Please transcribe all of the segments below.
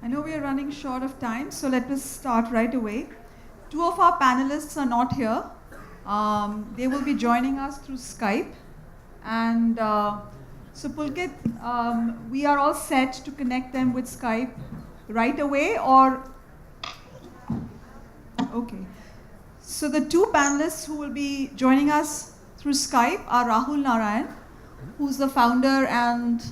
I know we are running short of time, so let us start right away. Two of our panelists are not here. They will be joining us through Skype. And so Pulkit, we are all set to connect them with Skype right away, or? Okay. So the two panelists who will be joining us through Skype are Rahul Narayan, who's the founder and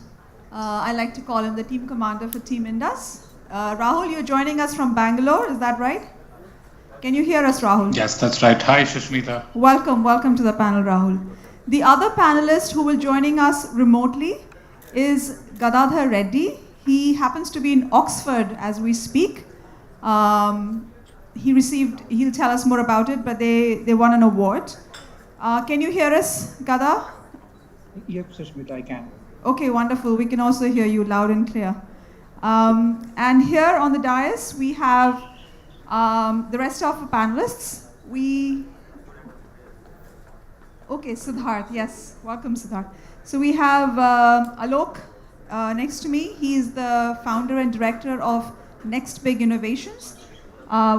I like to call him the team commander for Team Indus. Rahul, you're joining us from Bangalore, is that right? Can you hear us, Rahul? Yes, that's right. Hi, Sushmita. Welcome to the panel, Rahul. The other panelist who will joining us remotely is Gadadhar Reddy. He happens to be in Oxford as we speak. He'll tell us more about it, but they won an award. Can you hear us, Gada? Yep, Sushmita, I can. Okay, wonderful. We can also hear you loud and clear. And here on the dais, we have the rest of the panelists. Okay, Siddharth, yes. Welcome, Siddharth. So we have Alok next to me. He is the founder and director of Next Big Innovations.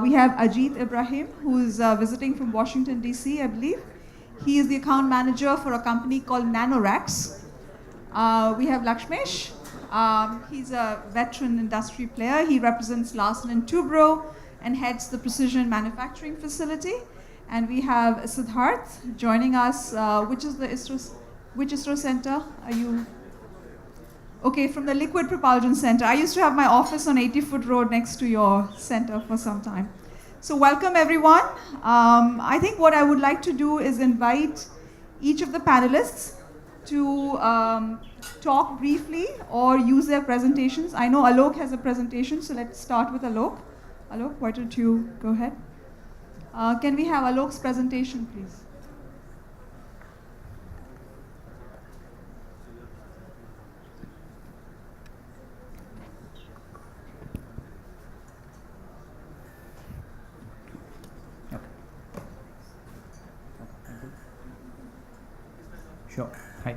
We have Ajit Ibrahim, who is visiting from Washington, D.C., I believe. He is the account manager for a company called Nanorax. We have Lakshmesh. He's a veteran industry player. He represents Larsen & Toubro and heads the precision manufacturing facility. And we have Siddharth joining us. Which ISRO center are you? Okay, from the Liquid Propulsion Center. I used to have my office on 80-foot road next to your center for some time. So welcome, everyone. I think what I would like to do is invite each of the panelists to talk briefly or use their presentations. I know Alok has a presentation, so let's start with Alok. Alok, why don't you go ahead? Can we have Alok's presentation, please? Sure. Hi.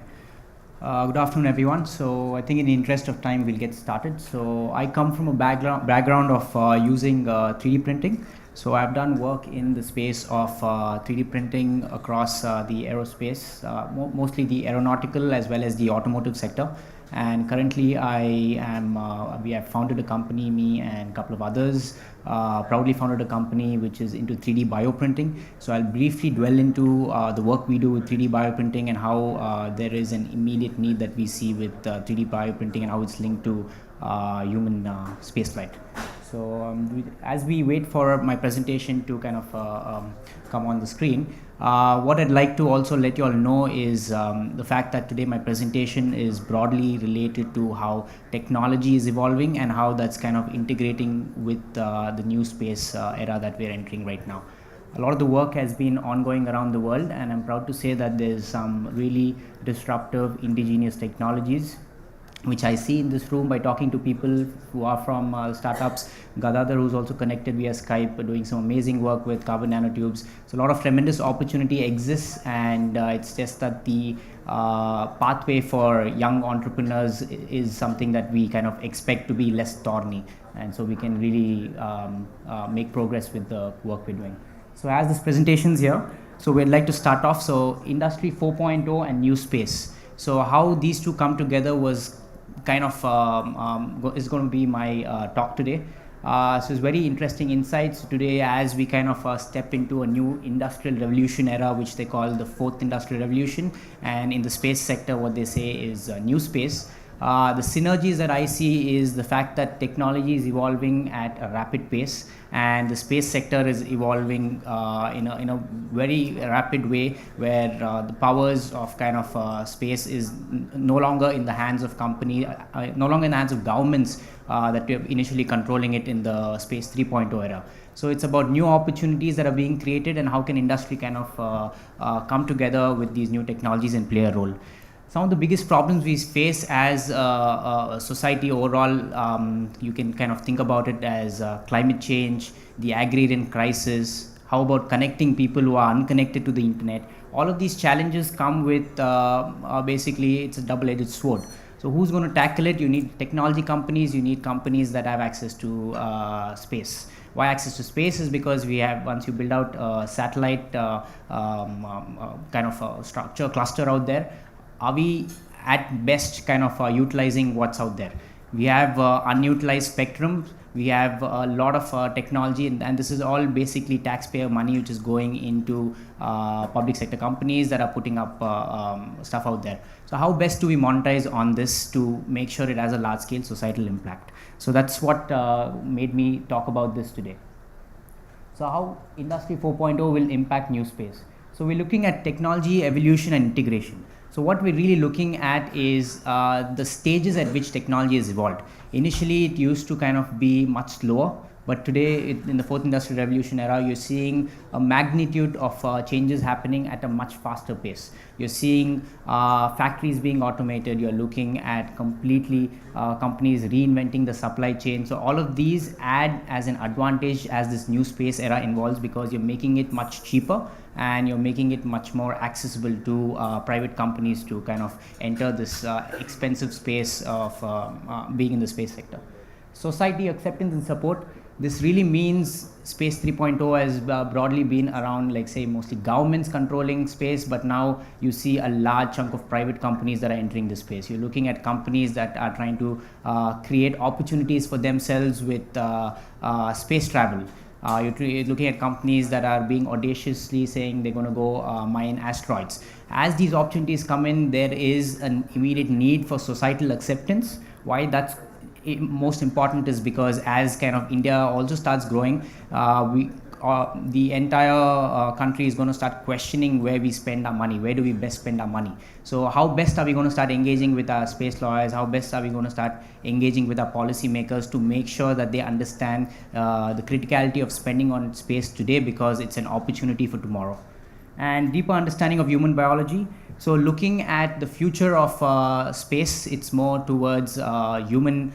Good afternoon, everyone. So I think in the interest of time, we'll get started. So I come from a background of using 3D printing. So I've done work in the space of 3D printing across the aerospace, mostly the aeronautical as well as the automotive sector. And currently we have founded a company, me and a couple of others, proudly founded a company which is into 3D bioprinting. So I'll briefly dwell into the work we do with 3D bioprinting and how there is an immediate need that we see with 3D bioprinting and how it's linked to human spaceflight. So as we wait for my presentation to kind of come on the screen, what I'd like to also let you all know is the fact that today my presentation is broadly related to how technology is evolving and how that's kind of integrating with the new space era that we're entering right now. A lot of the work has been ongoing around the world, and I'm proud to say that there's some really disruptive indigenous technologies which I see in this room by talking to people who are from startups. Gadadhar, who's also connected via Skype, doing some amazing work with carbon nanotubes. So a lot of tremendous opportunity exists, and it's just that the pathway for young entrepreneurs is something that we kind of expect to be less thorny, and so we can really make progress with the work we're doing. So as this presentation's here, so we'd like to start off. So Industry 4.0 and NewSpace. So how these two come together was kind of is going to be my talk today. So it's very interesting insights today as we kind of step into a new industrial revolution era, which they call the fourth industrial revolution. And in the space sector, what they say is new space. The synergies that I see is the fact that technology is evolving at a rapid pace, and the space sector is evolving in a very rapid way, where the powers of kind of space is no longer in the hands of no longer in the hands of governments that were initially controlling it in the space 3.0 era. So it's about new opportunities that are being created and how can industry kind of come together with these new technologies and play a role. Some of the biggest problems we face as a society overall, you can kind of think about it as climate change, the agrarian crisis, how about connecting people who are unconnected to the internet. All of these challenges come with basically it's a double-edged sword. So who's going to tackle it? You need technology companies, you need companies that have access to space. Why access to space is because we have, once you build out a satellite kind of a structure cluster out there, are we at best kind of utilizing what's out there? We have unutilized spectrum, we have a lot of technology, and this is all basically taxpayer money which is going into public sector companies that are putting up stuff out there. So how best do we monetize on this to make sure it has a large scale societal impact? So that's what made me talk about this today. So how Industry 4.0 will impact NewSpace? So we're looking at technology, evolution and integration. So what we're really looking at is the stages at which technology has evolved. Initially, it used to kind of be much slower, but today in the fourth industrial revolution era, you're seeing a magnitude of changes happening at a much faster pace. You're seeing factories being automated, you're looking at completely companies reinventing the supply chain. So all of these add as an advantage as this new space era involves, because you're making it much cheaper and you're making it much more accessible to private companies to kind of enter this expensive space of being in the space sector. Society acceptance and support. This really means Space 3.0 has broadly been around, like say, mostly governments controlling space, but now you see a large chunk of private companies that are entering the space. You're looking at companies that are trying to create opportunities for themselves with space travel. You're looking at companies that are being audaciously saying they're going to go mine asteroids. As these opportunities come in, there is an immediate need for societal acceptance. Why that's most important is because as kind of India also starts growing, the entire country is going to start questioning where we spend our money, where do we best spend our money. So how best are we going to start engaging with our space lawyers, how best are we going to start engaging with our policy makers to make sure that they understand the criticality of spending on space today, because it's an opportunity for tomorrow. And deeper understanding of human biology. So looking at the future of space, it's more towards human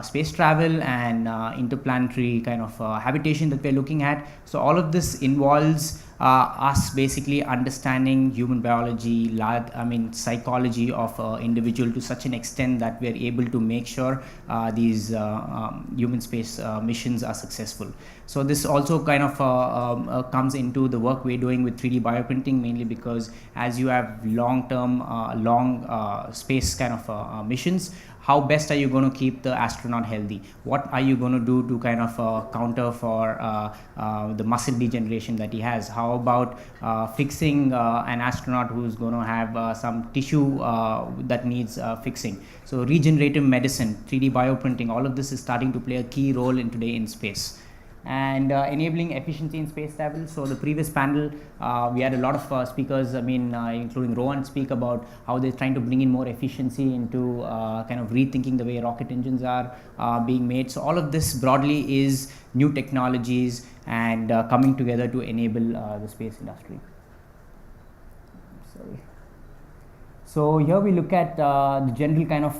space travel and interplanetary kind of habitation that we're looking at. So all of this involves us basically understanding human biology, psychology of individual to such an extent that we're able to make sure these human space missions are successful. So this also kind of comes into the work we're doing with 3D bioprinting, mainly because as you have long-term, space kind of missions, how best are you going to keep the astronaut healthy? What are you going to do to kind of counter for the muscle degeneration that he has? How about fixing an astronaut who's going to have some tissue that needs fixing? So regenerative medicine, 3D bioprinting, all of this is starting to play a key role in today in space. And enabling efficiency in space travel. So the previous panel, we had a lot of speakers, including Rohan, speak about how they're trying to bring in more efficiency into kind of rethinking the way rocket engines are being made. So all of this broadly is new technologies and coming together to enable the space industry. Sorry. So here we look at the general kind of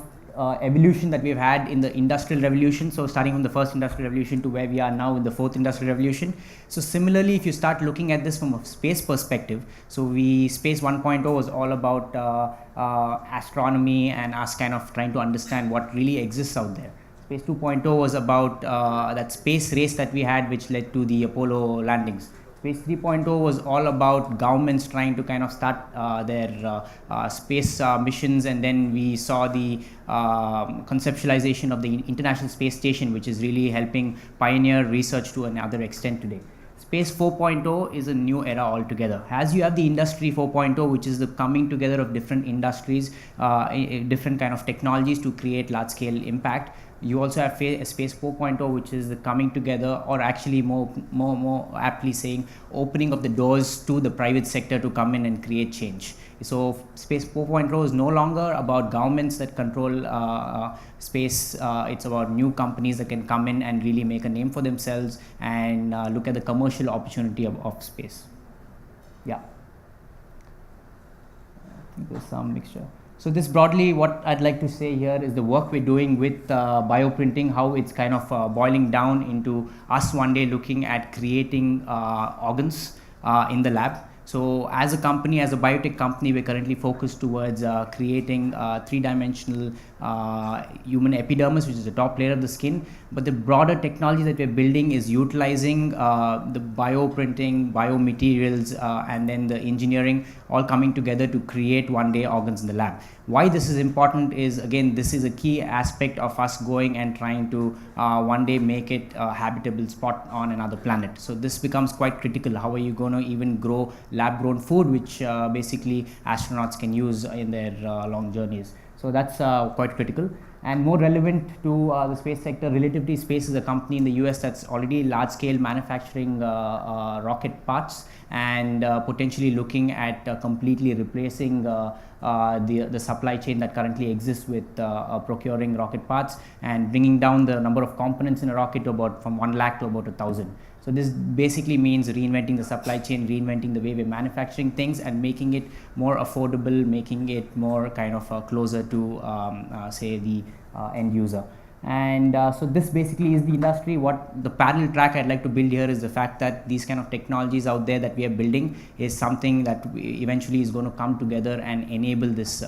evolution that we've had in the industrial revolution. So starting from the first industrial revolution to where we are now in the fourth industrial revolution. So similarly, if you start looking at this from a space perspective, so space 1.0 was all about astronomy and us kind of trying to understand what really exists out there. Space 2.0 was about that space race that we had, which led to the Apollo landings. Space 3.0 was all about governments trying to kind of start their space missions, and then we saw the conceptualization of the International Space Station, which is really helping pioneer research to another extent today. Space 4.0 is a new era altogether. As you have the Industry 4.0, which is the coming together of different industries, different kind of technologies to create large-scale impact. You also have Space 4.0, which is the coming together, or actually more aptly saying, opening of the doors to the private sector to come in and create change. So Space 4.0 is no longer about governments that control space. It's about new companies that can come in and really make a name for themselves and look at the commercial opportunity of space. Yeah. I think there's some mixture. So this broadly, what I'd like to say here is the work we're doing with bioprinting, how it's kind of boiling down into us one day looking at creating organs in the lab. So as a company, as a biotech company, we're currently focused towards creating three-dimensional human epidermis, which is the top layer of the skin. But the broader technology that we're building is utilizing the bioprinting, biomaterials, and then the engineering all coming together to create one day organs in the lab. Why this is important is, again, this is a key aspect of us going and trying to one day make it a habitable spot on another planet. So this becomes quite critical. How are you going to even grow lab-grown food, which basically astronauts can use in their long journeys? So that's quite critical. And more relevant to the space sector, Relativity Space is a company in the US that's already large-scale manufacturing rocket parts and potentially looking at completely replacing the supply chain that currently exists with procuring rocket parts and bringing down the number of components in a rocket to about from 1 lakh to about 1,000. So this basically means reinventing the supply chain, reinventing the way we're manufacturing things and making it more affordable, making it more kind of closer to say the end user. And so this basically is the industry. What the parallel track I'd like to build here is the fact that these kind of technologies out there that we are building is something that eventually is going to come together and enable this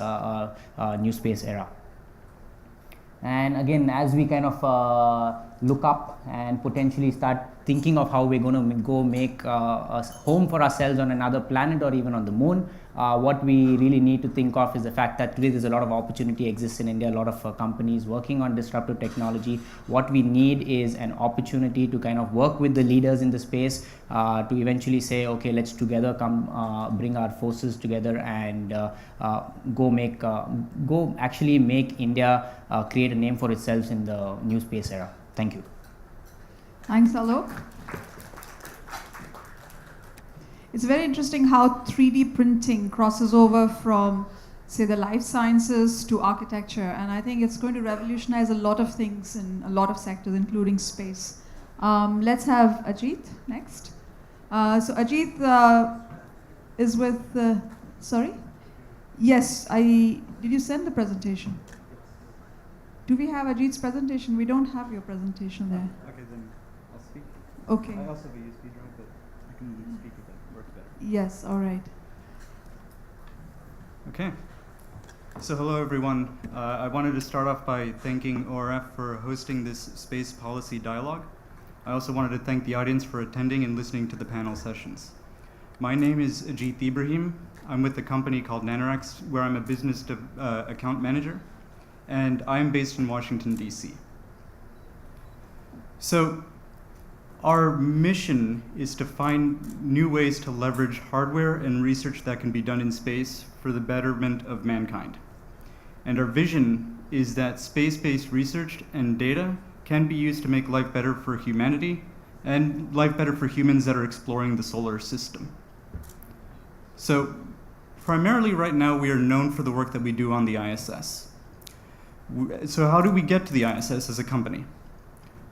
new space era. And again, as we kind of look up and potentially start thinking of how we're going to go make a home for ourselves on another planet or even on the moon, what we really need to think of is the fact that today there's a lot of opportunity exists in India, a lot of companies working on disruptive technology. What we need is an opportunity to kind of work with the leaders in the space to eventually say, okay, let's together come bring our forces together and go actually make India create a name for itself in the new space era. Thank you. Thanks, Alok. It's very interesting how 3D printing crosses over from, say, the life sciences to architecture, and I think it's going to revolutionize a lot of things in a lot of sectors, including space. Let's have Ajit next. So Ajit is with, sorry? Yes, did you send the presentation? Do we have Ajit's presentation? We don't have your presentation there. Okay, then I'll speak. Okay. I also have a USB drive, but I can speak if it works better. Yes, all right. Okay. So hello, everyone. I wanted to start off by thanking ORF for hosting this space policy dialogue. I also wanted to thank the audience for attending and listening to the panel sessions. My name is Ajit Ibrahim. I'm with a company called Nanorex, where I'm a business account manager, and I'm based in Washington, DC. So our mission is to find new ways to leverage hardware and research that can be done in space for the betterment of mankind. And our vision is that space-based research and data can be used to make life better for humanity and life better for humans that are exploring the solar system. So primarily right now, we are known for the work that we do on the ISS. So how do we get to the ISS as a company?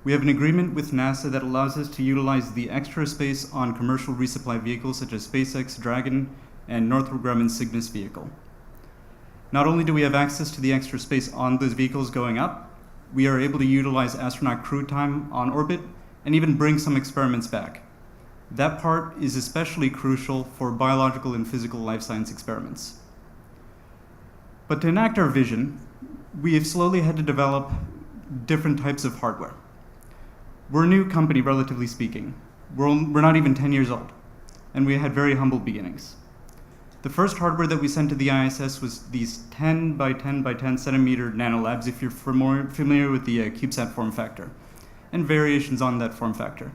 We have an agreement with NASA that allows us to utilize the extra space on commercial resupply vehicles such as SpaceX, Dragon, and Northrop Grumman's Cygnus vehicle. Not only do we have access to the extra space on those vehicles going up, we are able to utilize astronaut crew time on orbit and even bring some experiments back. That part is especially crucial for biological and physical life science experiments. But to enact our vision, we have slowly had to develop different types of hardware. We're a new company, relatively speaking. We're not even 10 years old, and we had very humble beginnings. The first hardware that we sent to the ISS was these 10 by 10 by 10 centimeter nanolabs, if you're familiar with the CubeSat form factor, and variations on that form factor.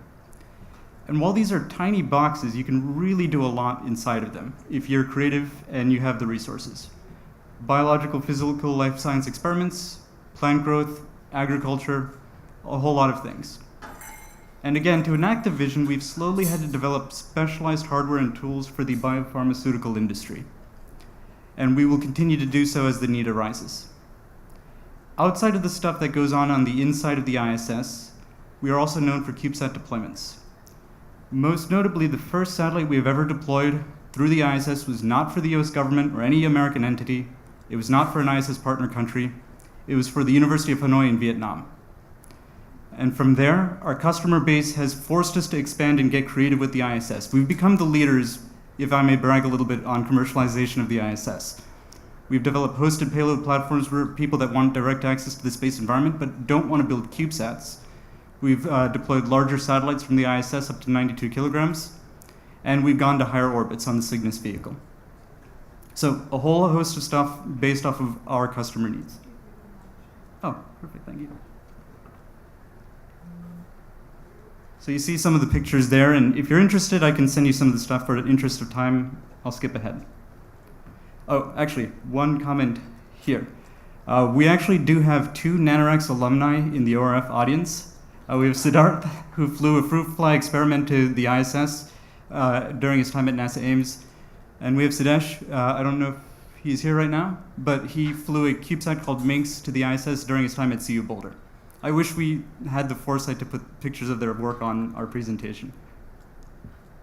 And while these are tiny boxes, you can really do a lot inside of them if you're creative and you have the resources. Biological, physical, life science experiments, plant growth, agriculture, a whole lot of things. And again, to enact the vision, we've slowly had to develop specialized hardware and tools for the biopharmaceutical industry. And we will continue to do so as the need arises. Outside of the stuff that goes on the inside of the ISS, we are also known for CubeSat deployments. Most notably, the first satellite we have ever deployed through the ISS was not for the US government or any American entity. It was not for an ISS partner country. It was for the University of Hanoi in Vietnam. And from there, our customer base has forced us to expand and get creative with the ISS. We've become the leaders if I may brag a little bit on commercialization of the ISS. We've developed hosted payload platforms for people that want direct access to the space environment but don't want to build CubeSats. We've deployed larger satellites from the ISS up to 92 kilograms, and we've gone to higher orbits on the Cygnus vehicle. So a whole host of stuff based off of our customer needs. Oh, perfect, thank you. So you see some of the pictures there, and if you're interested, I can send you some of the stuff. For the interest of time, I'll skip ahead. Oh, actually, one comment here. We actually do have 2 NanoRacks alumni in the ORF audience. We have Siddharth, who flew a fruit fly experiment to the ISS during his time at NASA Ames. And we have Sidesh, I don't know if he's here right now, but he flew a CubeSat called Minx to the ISS during his time at CU Boulder. I wish we had the foresight to put pictures of their work on our presentation.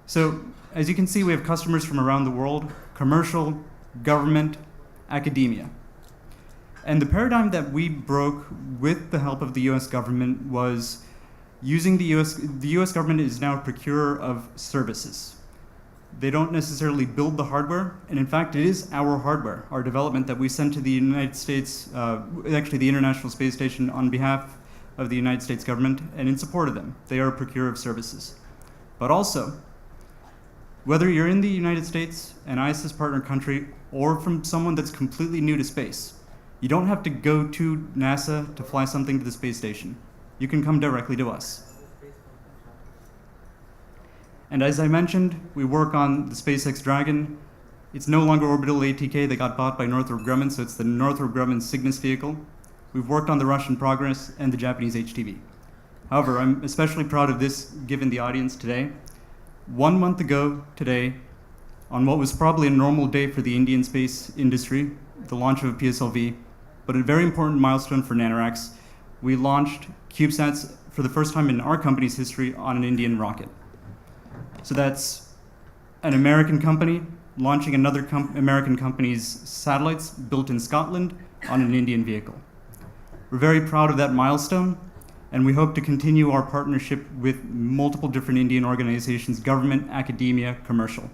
So, as you can see, we have customers from around the world, commercial, government, academia. And the paradigm that we broke with the help of the US government was using the US government is now a procurer of services. They don't necessarily build the hardware, and in fact, it is our hardware, our development that we sent to the United States, actually the International Space Station on behalf of the United States government and in support of them. They are a procurer of services. But also, whether you're in the United States, an ISS partner country, or from someone that's completely new to space, you don't have to go to NASA to fly something to the space station. You can come directly to us. And as I mentioned, we work on the SpaceX Dragon. It's no longer orbital ATK. They got bought by Northrop Grumman, so it's the Northrop Grumman Cygnus vehicle. We've worked on the Russian Progress and the Japanese HTV. However, I'm especially proud of this given the audience today. 1 month ago today, on what was probably a normal day for the Indian space industry, the launch of a PSLV, but a very important milestone for NanoRacks, we launched CubeSats for the first time in our company's history on an Indian rocket. So that's an American company launching another American company's satellites built in Scotland on an Indian vehicle. We're very proud of that milestone, and we hope to continue our partnership with multiple different Indian organizations, government, academia, commercial.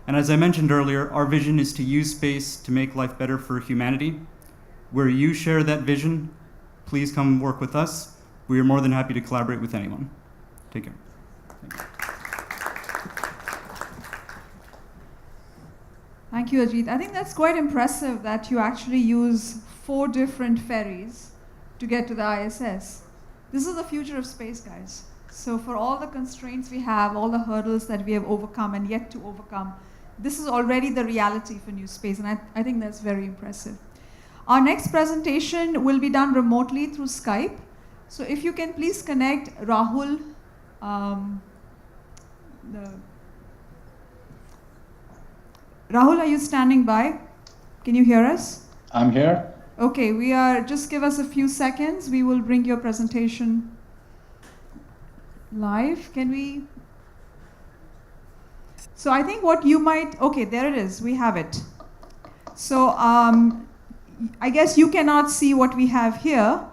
And as I mentioned earlier, our vision is to use space to make life better for humanity. Where you share that vision, please come work with us. We are more than happy to collaborate with anyone. Take care. Thank you, Ajit. I think that's quite impressive that you actually use 4 different ferries to get to the ISS. This is the future of space, guys. So for all the constraints we have, all the hurdles that we have overcome and yet to overcome, this is already the reality for NewSpace, and I think that's very impressive. Our next presentation will be done remotely through Skype. So if you can please connect Rahul, Rahul, are you standing by? Can you hear us? I'm here. Okay, just give us a few seconds. We will bring your presentation live. Can we? So I think what you might, okay, there it is. We have it. So I guess you cannot see what we have here.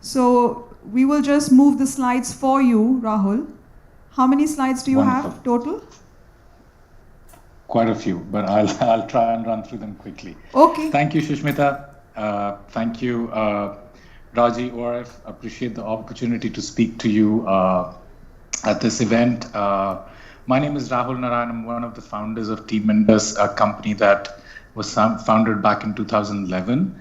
So we will just move the slides for you, Rahul. How many slides do you have total? Quite a few, but I'll try and run through them quickly. Okay. Thank you, Shushmita. Thank you, Raji, ORF. Appreciate the opportunity to speak to you at this event. My name is Rahul Narayan. I'm one of the founders of Team Indus, a company that was founded back in 2011.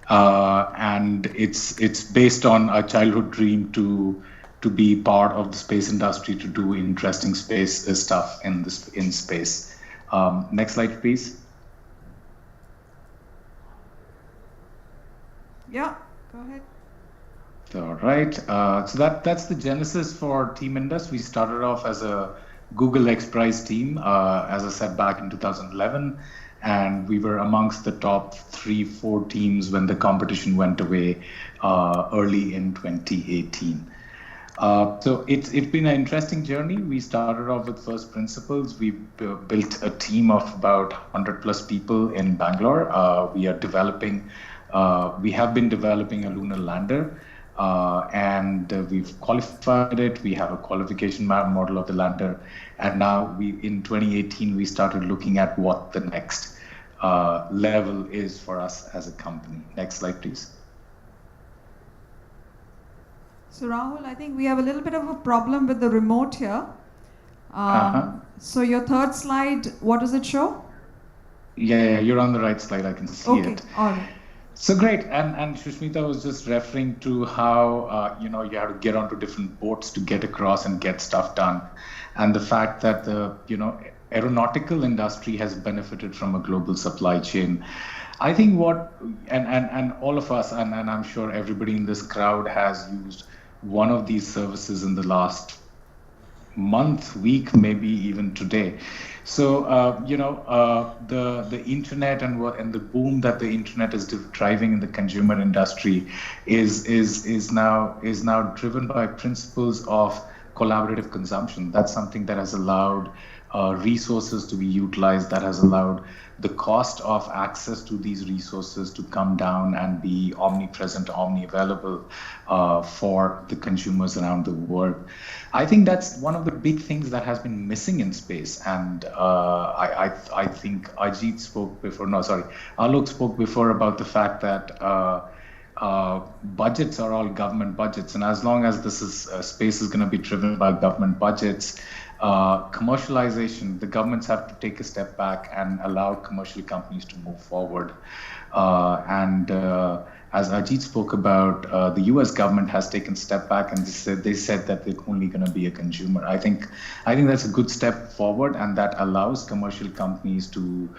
And it's based on a childhood dream to be part of the space industry, to do interesting space stuff in space. Next slide, please. Yeah, go ahead. All right. So that's the genesis for Team Indus. We started off as a Google X Prize team, as I said, back in 2011. And we were amongst the top 3-4 teams when the competition went away early in 2018. So it's been an interesting journey. We started off with first principles. We built a team of about 100 plus people in Bangalore. We have been developing a lunar lander. and we've qualified it. We have a qualification model of the lander, and now in 2018 we started looking at what the next level is for us as a company. Next slide, please. So Rahul, I think we have a little bit of a problem with the remote here. So your third slide, what does it show? Yeah, you're on the right slide. I can see it. Okay, all right. So great, and Shushmita was just referring to how you have to get onto different boats to get across and get stuff done, and the fact that the aeronautical industry has benefited from a global supply chain. I think and all of us, and I'm sure everybody in this crowd has used one of these services in the last month, week, maybe even today. So the internet and the boom that the internet is driving in the consumer industry is now driven by principles of collaborative consumption. That's something that has allowed resources to be utilized, that has allowed the cost of access to these resources to come down and be omnipresent, omni-available for the consumers around the world. I think that's one of the big things that has been missing in space. And I think Alok spoke before about the fact that budgets are all government budgets. And as long as space is going to be driven by government budgets, commercialization, the governments have to take a step back and allow commercial companies to move forward. As Ajit spoke about, the US government has taken a step back and they said that they're only going to be a consumer. I think that's a good step forward, and that allows commercial companies to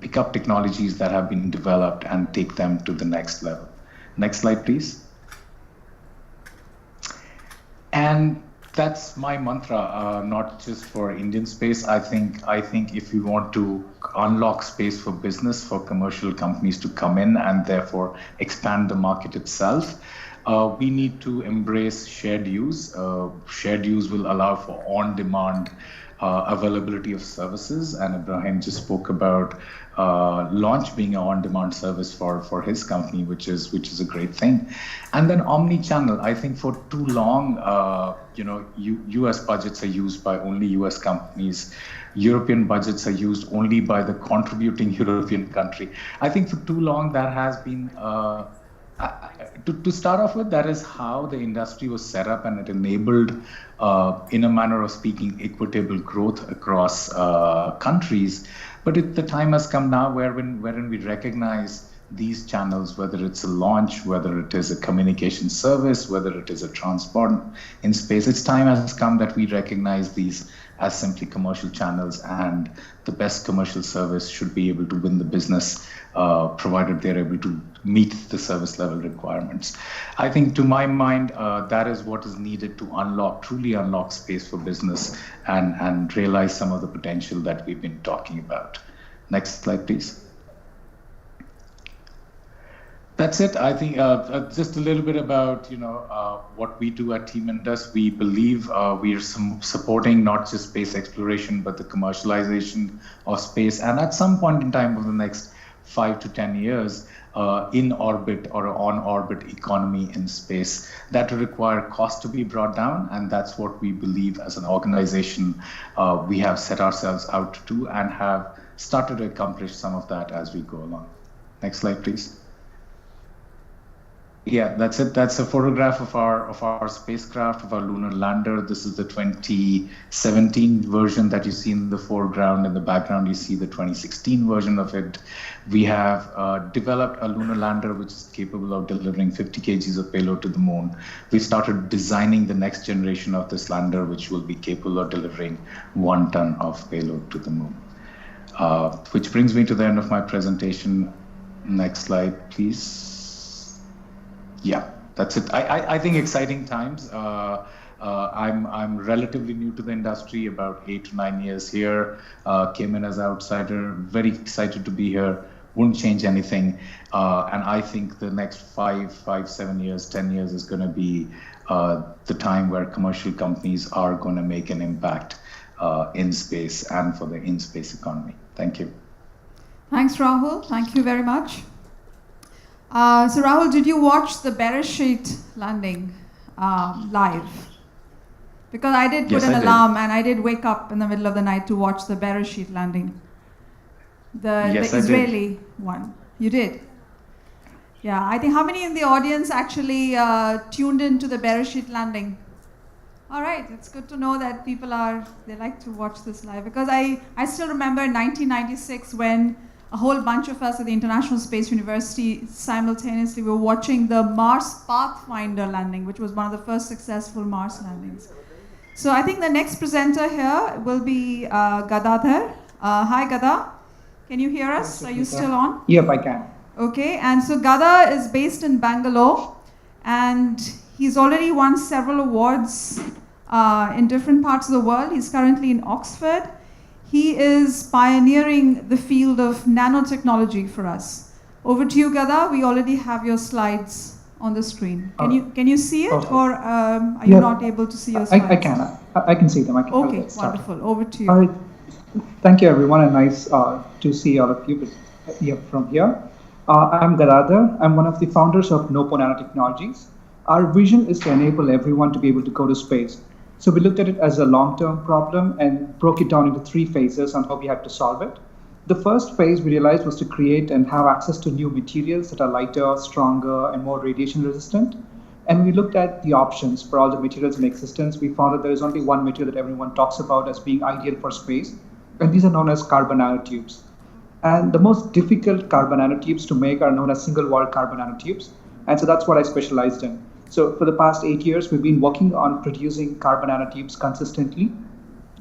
pick up technologies that have been developed and take them to the next level. Next slide, please. And that's my mantra, not just for Indian space. I think if we want to unlock space for business, for commercial companies to come in and therefore expand the market itself, we need to embrace shared use. Shared use will allow for on-demand availability of services, and Ibrahim just spoke about launch being an on-demand service for his company, which is a great thing. And then omni-channel. I think for too long, US budgets are used by only US companies. European budgets are used only by the contributing European country. I think for too long that has been. To start off with, that is how the industry was set up, and it enabled, in a manner of speaking, equitable growth across countries. But the time has come now wherein we recognize these channels, whether it's a launch, whether it is a communication service, whether it is a transport in space. Its time has come that we recognize these as simply commercial channels, and the best commercial service should be able to win the business, provided they're able to meet the service level requirements. I think, to my mind, that is what is needed to truly unlock space for business and realize some of the potential that we've been talking about. Next slide, please. That's it. I think just a little bit about what we do at Team Indus. We believe we are supporting not just space exploration, but the commercialization of space. And at some point in time over the next 5 to 10 years, in orbit or on orbit economy in space, that will require cost to be brought down, and that's what we believe as an organization we have set ourselves out to do and have started to accomplish some of that as we go along. Next slide, please. Yeah, that's it. That's a photograph of our spacecraft, of our lunar lander. This is the 2017 version that you see in the foreground. In the background, you see the 2016 version of it. We have developed a lunar lander which is capable of delivering 50 kgs of payload to the moon. We started designing the next generation of this lander, which will be capable of delivering 1 ton of payload to the moon. Which brings me to the end of my presentation. Next slide, please. Yeah, that's it. I think exciting times. I'm relatively new to the industry, about 8 to 9 years here. Came in as an outsider. Very excited to be here. Wouldn't change anything. And I think the next 5, 7 years, 10 years is going to be the time where commercial companies are going to make an impact in space and for the in-space economy. Thank you. Thanks, Rahul. Thank you very much. So Rahul, did you watch the Beresheet landing live? Because I did put Yes, an I did. alarm and I did wake up in the middle of the night to watch the Beresheet landing. Yes, the I did. Israeli one. You did? Yeah, I think how many in the audience actually tuned into the Beresheet landing? All right, it's good to know that they like to watch this live, because I still remember in 1996 when a whole bunch of us at the International Space University simultaneously were watching the Mars Pathfinder landing, which was one of the first successful Mars landings. So I think the next presenter here will be Gadadhar. Hi, Gada. Can you hear us? Are you still on? Yep, I can. Okay, and so Gada is based in Bangalore, and he's already won several awards in different parts of the world. He's currently in Oxford. He is pioneering the field of nanotechnology for us. Over to you, Gada. We already have your slides on the screen. Can you see it, Okay. or are you not able to see your slides? I can. I can see them. I can. I'll Okay, get started. wonderful. Over to you. All right. Thank you, everyone, and nice to see all of you from here. I'm Gadadhar. I'm one of the founders of Nopo Nanotechnologies. Our vision is to enable everyone to be able to go to space. So we looked at it as a long-term problem and broke it down into 3 phases on how we had to solve it. The first phase we realized was to create and have access to new materials that are lighter, stronger, and more radiation resistant. And we looked at the options for all the materials in existence. We found that there is only one material that everyone talks about as being ideal for space, and these are known as carbon nanotubes. And the most difficult carbon nanotubes to make are known as single-wall carbon nanotubes. And so that's what I specialized in. So for the past 8 years, we've been working on producing carbon nanotubes consistently.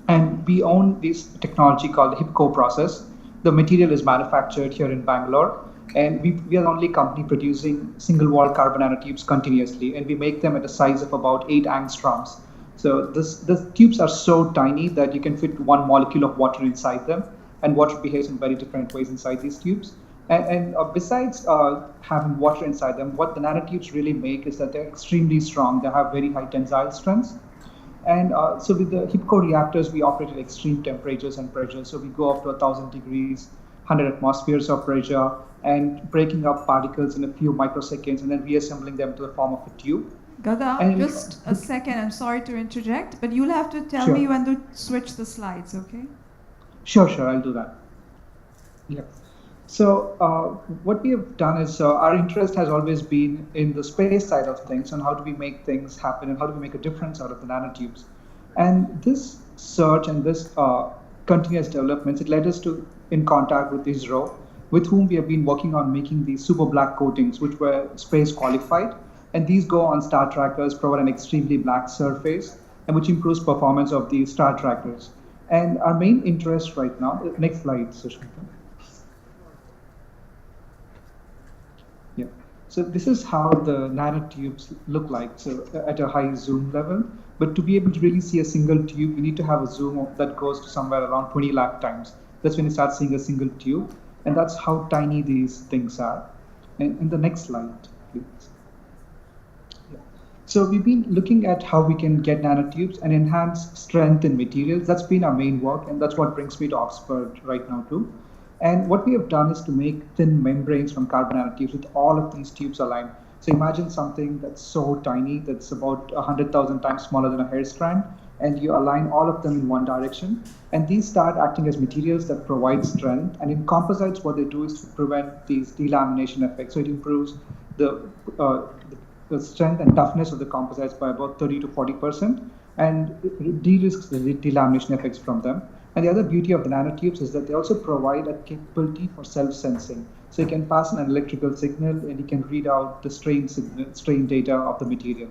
And we own this technology called the HIPCO process. The material is manufactured here in Bangalore. And we are the only company producing single-wall carbon nanotubes continuously. And we make them at a size of about 8 angstroms. So the tubes are so tiny that you can fit 1 molecule of water inside them. And water behaves in very different ways inside these tubes. And besides having water inside them, what the nanotubes really make is that they're extremely strong. They have very high tensile strengths. And so with the HIPCO reactors, we operate at extreme temperatures and pressures. So we go up to 1,000 degrees, 100 atmospheres of pressure, and breaking up particles in a few microseconds and then reassembling them to the form of a tube. Gada, And just a second. I'm sorry to interject, but you'll have to tell Sure. me when to switch the slides, okay? Sure, I'll do that. Yeah. So what we have done is our interest has always been in the space side of things and how do we make things happen and how do we make a difference out of the nanotubes. And this search and this continuous developments, it led us to in contact with ISRO, with whom we have been working on making these super black coatings, which were space qualified. And these go on star trackers, provide an extremely black surface, and which improves performance of the star trackers. And our main interest right now, next slide, Sushmita. Yeah. So this is how the nanotubes look like, so at a high zoom level. But to be able to really see a single tube, you need to have a zoom that goes to somewhere around 20 lakh times. That's when you start seeing a single tube. And that's how tiny these things are. And in the next slide, please. So we've been looking at how we can get nanotubes and enhance strength in materials. That's been our main work, and that's what brings me to Oxford right now too. And what we have done is to make thin membranes from carbon nanotubes with all of these tubes aligned. So imagine something that's so tiny, that's about 100,000 times smaller than a hair strand, and you align all of them in one direction. And these start acting as materials that provide strength. And in composites, what they do is to prevent these delamination effects. So it improves the strength and toughness of the composites by about 30 to 40%, and it de-risks the delamination effects from them. And the other beauty of the nanotubes is that they also provide a capability for self-sensing. So you can pass an electrical signal and you can read out the strain data of the material.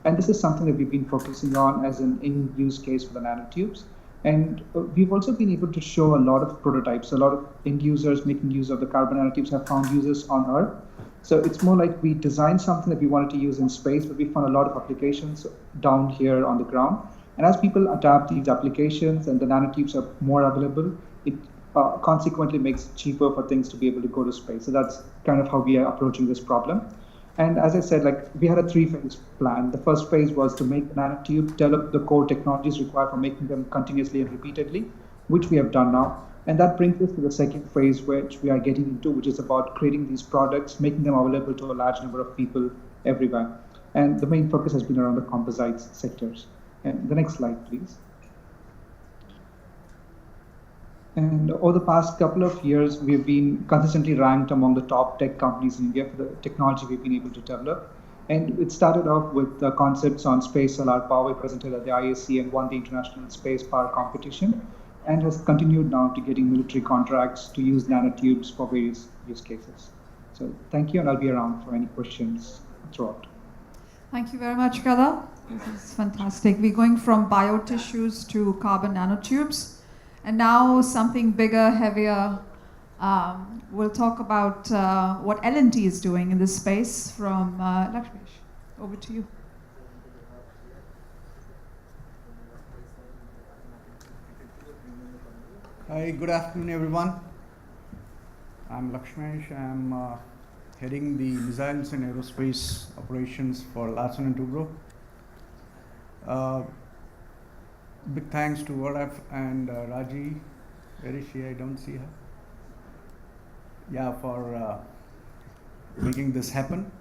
And this is something that we've been focusing on as an in-use case for the nanotubes. And we've also been able to show a lot of prototypes. A lot of end users making use of the carbon nanotubes have found uses on Earth. So it's more like we designed something that we wanted to use in space, but we found a lot of applications down here on the ground. And as people adapt these applications and the nanotubes are more available, it consequently makes it cheaper for things to be able to go to space. So that's kind of how we are approaching this problem. And as I said, we had a 3-phase plan. The first phase was to make nanotube, develop the core technologies required for making them continuously and repeatedly, which we have done now. And that brings us to the second phase, which we are getting into, which is about creating these products, making them available to a large number of people everywhere. And the main focus has been around the composites sectors. And the next slide, please. And over the past couple of years, we've been consistently ranked among the top tech companies in India for the technology we've been able to develop. And it started off with the concepts on space solar power presented at the IAC and won the International Space Power Competition, and has continued now to getting military contracts to use nanotubes for various use cases. So thank you, and I'll be around for any questions throughout. Thank you very much, Kada. This is fantastic. We're going from biotissues to carbon nanotubes. And now something bigger, heavier. We'll talk about what L&T is doing in this space from Lakshmesh. Over to you. Hi, good afternoon, everyone. I'm Lakshmesh. I'm heading the missiles and aerospace operations for Larsen & Toubro. Big thanks to ORF and Raji. Where is she? I don't see her. Yeah, for making this happen.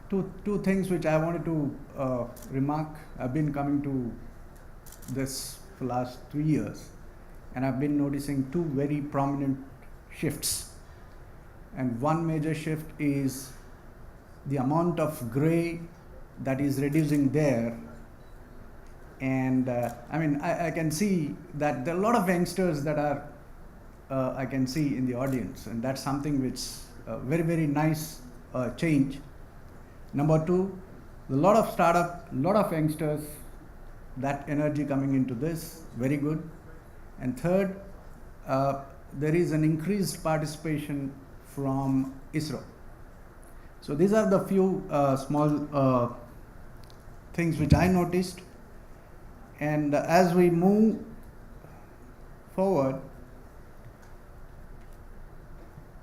Two things which I wanted to remark. I've been coming to this for the last 3 years, and I've been noticing two very prominent shifts. And one major shift is the amount of gray that is reducing there. And I can see that there are a lot of youngsters that are I can see in the audience, and that's something which very, very nice change. Number two, a lot of startup, a lot of youngsters, that energy coming into this, very good. And third, there is an increased participation from ISRO. So these are the few small things which I noticed. And as we move forward,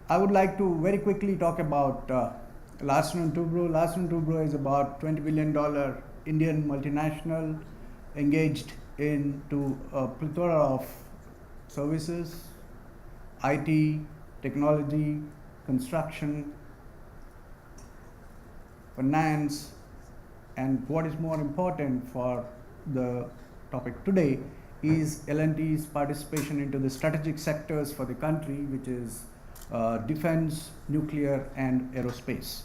I would like to very quickly talk about Larsen & Toubro. Larsen & Toubro is about $20 billion Indian multinational engaged into a plethora of services, IT, technology, construction, finance, and what is more important for the topic today is L&T's participation into the strategic sectors for the country, which is defense, nuclear, and aerospace.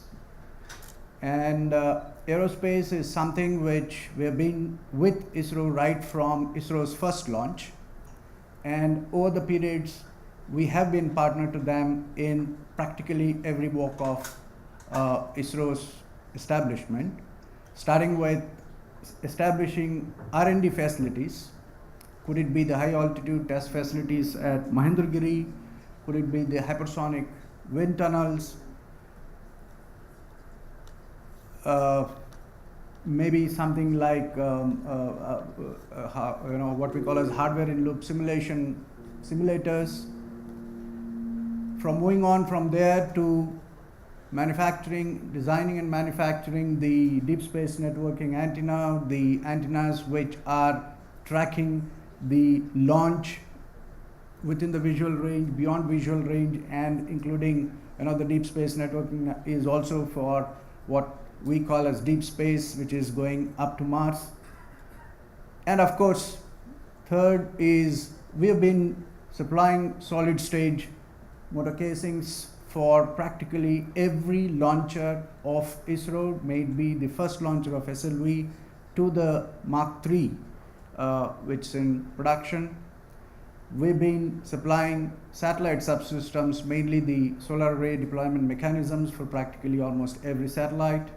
And aerospace is something which we have been with ISRO right from ISRO's first launch. And over the periods, we have been partner to them in practically every walk of ISRO's establishment, starting with establishing R&D facilities. Could it be the high altitude test facilities at Mahendragiri? Could it be the hypersonic wind tunnels? Maybe something like what we call as hardware in loop simulation simulators. From moving on from there to manufacturing, designing and manufacturing the deep space networking antenna, the antennas which are tracking the launch within the visual range, beyond visual range, and including the deep space networking is also for what we call as deep space, which is going up to Mars. And of course, third is we have been supplying solid stage motor casings for practically every launcher of ISRO, may it be the first launcher of SLV to the Mark III, which is in production. We've been supplying satellite subsystems, mainly the solar array deployment mechanisms for practically almost every satellite.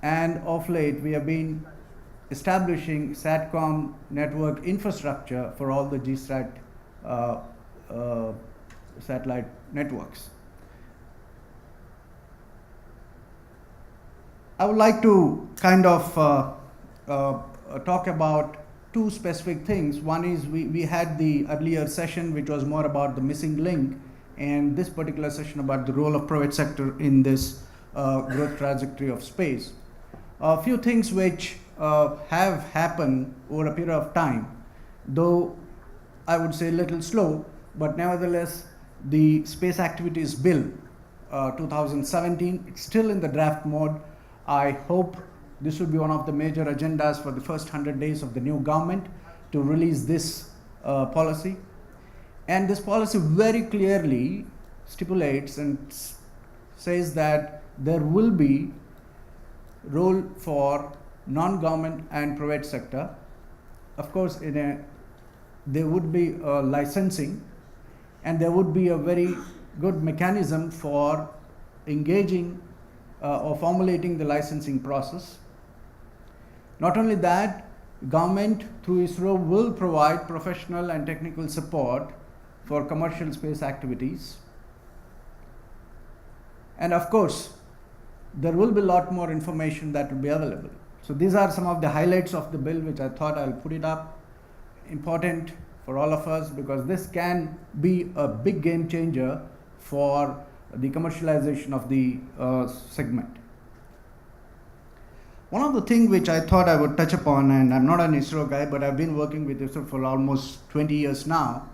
And of late, we have been establishing Thaicom network infrastructure for all the GSAT satellite networks. I would like to kind of talk about two specific things. One is we had the earlier session which was more about the missing link, and this particular session about the role of private sector in this growth trajectory of space. A few things which have happened over a period of time, though I would say, a little slow, but nevertheless, the Space Activities Bill 2017, it's still in the draft mode. I hope this will be one of the major agendas for the first 100 days of the new government to release this policy. And this policy very clearly stipulates and says that there will be role for non-government and private sector. Of course, there would be licensing, and there would be a very good mechanism for engaging or formulating the licensing process. Not only that, government through ISRO will provide professional and technical support for commercial space activities. And of course, there will be a lot more information that will be available. So these are some of the highlights of the bill, which I thought I'll put it up. Important for all of us, because this can be a big game changer for the commercialization of the segment. One of the things which I thought I would touch upon, and I'm not an ISRO guy, but I've been working with ISRO for almost 20 years now.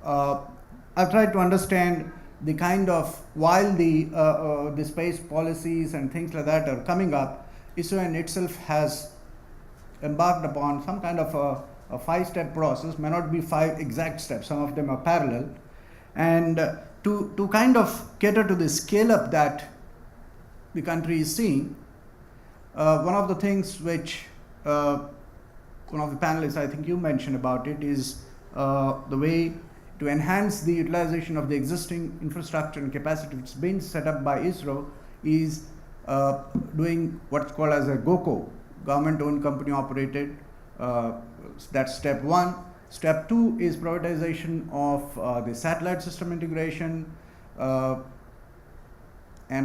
I've tried to understand the kind of, while the space policies and things like that are coming up, ISRO in itself has embarked upon some kind of a 5-step process. May not be 5 exact steps, some of them are parallel. And to kind of cater to the scale up that the country is seeing, one of the things which one of the panelists, I think you mentioned about it, is the way to enhance the utilization of the existing infrastructure and capacity which has been set up by ISRO is doing what's called as a GOCO, government-owned company operated. That's step 1. Step 2 is privatization of the satellite system integration, and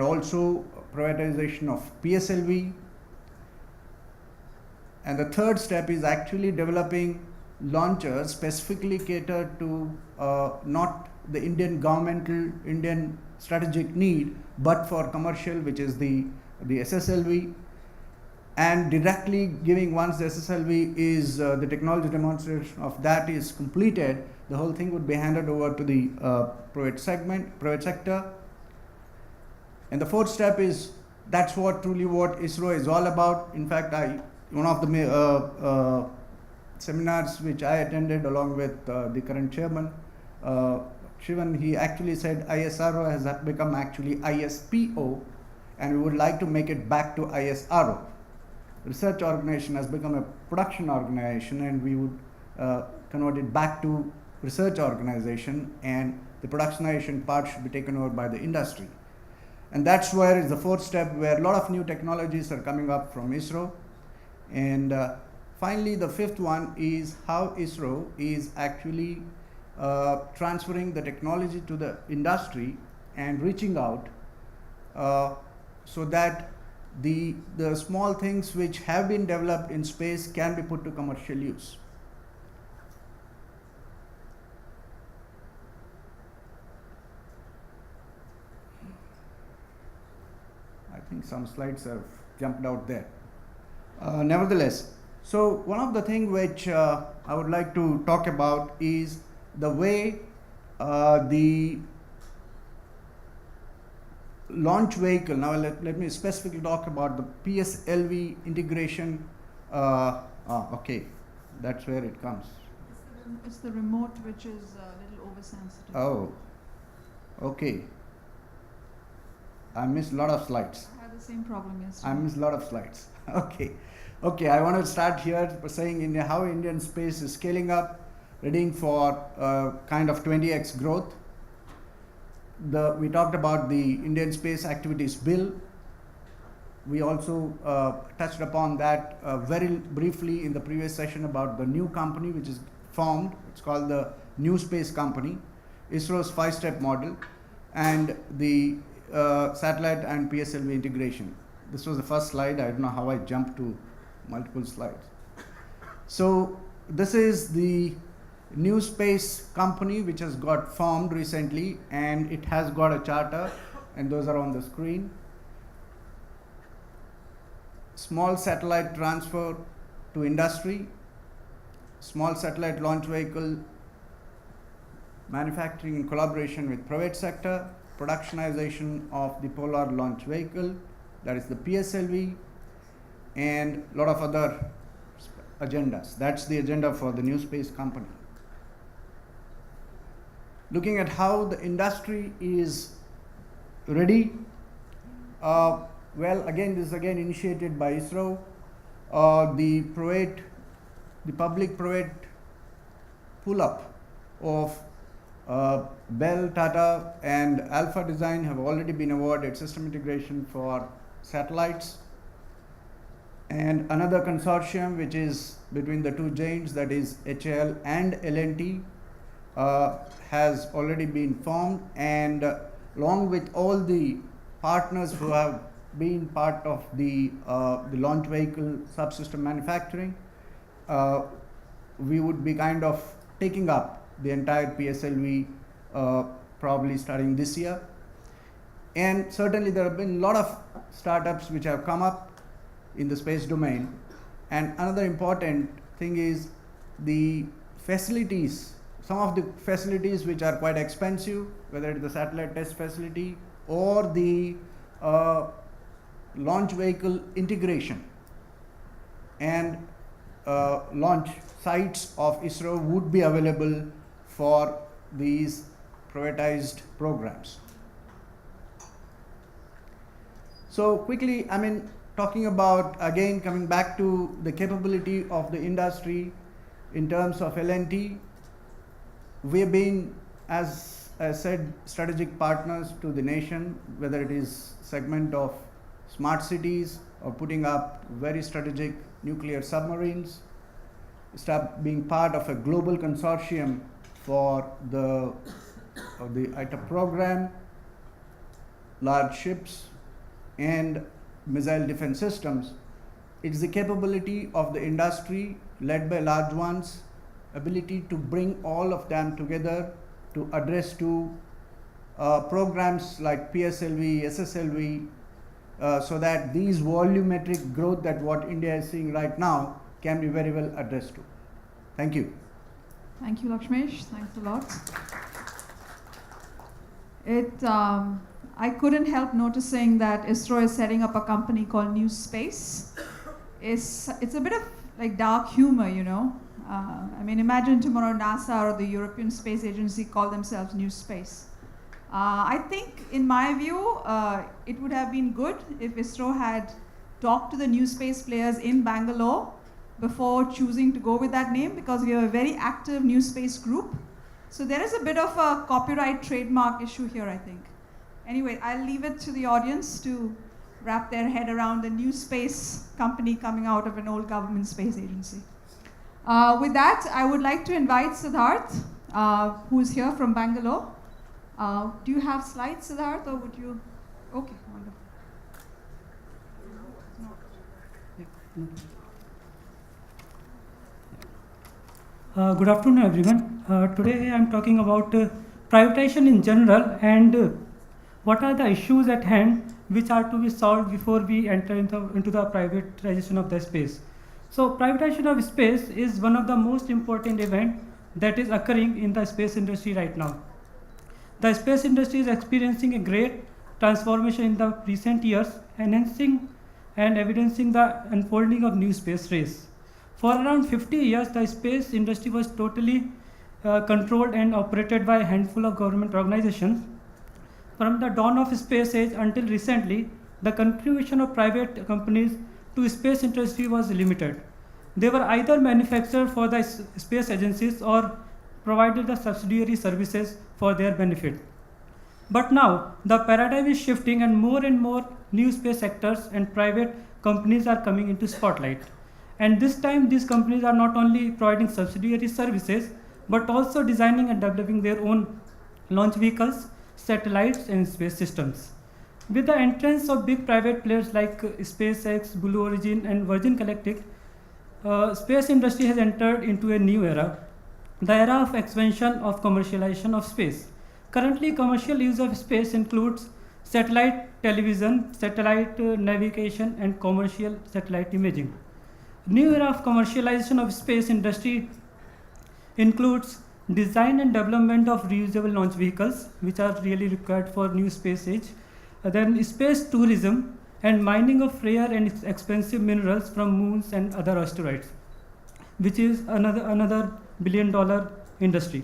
also privatization of PSLV. And the third step is actually developing launchers specifically catered to not the Indian governmental, Indian strategic need, but for commercial, which is the SSLV, and directly giving, once the SSLV is the technology demonstration of that is completed, the whole thing would be handed over to the private sector. And the fourth step is, that's truly what ISRO is all about. In fact, one of the seminars which I attended along with the current chairman, Shivan, he actually said ISRO has become actually ISPO, and we would like to make it back to ISRO. Research organization has become a production organization, and we would convert it back to research organization, and the productionization part should be taken over by the industry. And that's where is the fourth step, where a lot of new technologies are coming up from ISRO. And finally, the fifth one is how ISRO is actually transferring the technology to the industry and reaching out so that the small things which have been developed in space can be put to commercial use. I think some slides have jumped out there. Nevertheless, so one of the things which I would like to talk about is the way the launch vehicle, now let me specifically talk about the PSLV integration. Okay, that's where it comes. It's the remote which is a little oversensitive. Oh, okay. I missed a lot of slides. I had the same problem yesterday. I missed a lot of slides. Okay, I want to start here by saying how Indian space is scaling up, readying for kind of 20x growth. We talked about the Indian Space Activities Bill. We also touched upon that very briefly in the previous session about the new company which is formed. It's called the NewSpace company, ISRO's 5-step model, and the satellite and PSLV integration. This was the first slide. I don't know how I jumped to multiple slides. So this is the NewSpace company which has got formed recently, and it has got a charter, and those are on the screen. Small satellite transfer to industry, small satellite launch vehicle manufacturing in collaboration with private sector, productionization of the Polar Launch Vehicle, that is the PSLV, and a lot of other agendas. That's the agenda for the NewSpace company. Looking at how the industry is ready, well, again, this is again initiated by ISRO. The public-private pull-up of Bell, Tata, and Alpha Design have already been awarded system integration for satellites. And another consortium, which is between the two giants, that is HAL and L&T, has already been formed, and along with all the partners who have been part of the launch vehicle subsystem manufacturing, we would be kind of taking up the entire PSLV probably starting this year. And certainly there have been a lot of startups which have come up in the space domain. And another important thing is the facilities, some of the facilities which are quite expensive, whether it is the satellite test facility or the launch vehicle integration and launch sites of ISRO would be available for these privatized programs. So quickly, I mean, talking about, again, coming back to the capability of the industry in terms of L&T, we have been, as I said, strategic partners to the nation, whether it is segment of smart cities or putting up very strategic nuclear submarines, being part of a global consortium for the ITA program, large ships, and missile defense systems. It is the capability of the industry led by large ones, ability to bring all of them together to address to programs like PSLV, SSLV, so that these volumetric growth that what India is seeing right now can be very well addressed to. Thank you. Thank you, Lakshmesh. Thanks a lot. I couldn't help noticing that ISRO is setting up a company called NewSpace. It's a bit of like dark humor, you know. I mean, imagine tomorrow NASA or the European Space Agency call themselves NewSpace. I think, in my view, it would have been good if ISRO had talked to the NewSpace players in Bangalore before choosing to go with that name, because we have a very active NewSpace group. So there is a bit of a copyright trademark issue here, I think. Anyway, I'll leave it to the audience to wrap their head around the NewSpace company coming out of an old government space agency. With that, I would like to invite Siddharth, who is here from Bangalore. Do you have slides, Siddharth, or would you? Okay, wonderful. Good afternoon, everyone. Today I am talking about privatization in general and what are the issues at hand which are to be solved before we enter into the privatization of the space. So privatization of space is one of the most important events that is occurring in the space industry right now. The space industry is experiencing a great transformation in the recent years, enhancing and evidencing the unfolding of new space race. For around 50 years, the space industry was totally controlled and operated by a handful of government organizations. From the dawn of space age until recently, the contribution of private companies to space industry was limited. They were either manufactured for the space agencies or provided the subsidiary services for their benefit. But now, the paradigm is shifting and more new space sectors and private companies are coming into spotlight. And this time, these companies are not only providing subsidiary services, but also designing and developing their own launch vehicles, satellites, and space systems. With the entrance of big private players like SpaceX, BlueOrigin, and Virgin Galactic, space industry has entered into a new era, the era of expansion of commercialization of space. Currently, commercial use of space includes satellite television, satellite navigation, and commercial satellite imaging. New era of commercialization of space industry includes design and development of reusable launch vehicles, which are really required for new space age, then space tourism, and mining of rare and expensive minerals from moons and other asteroids, which is another billion-dollar industry.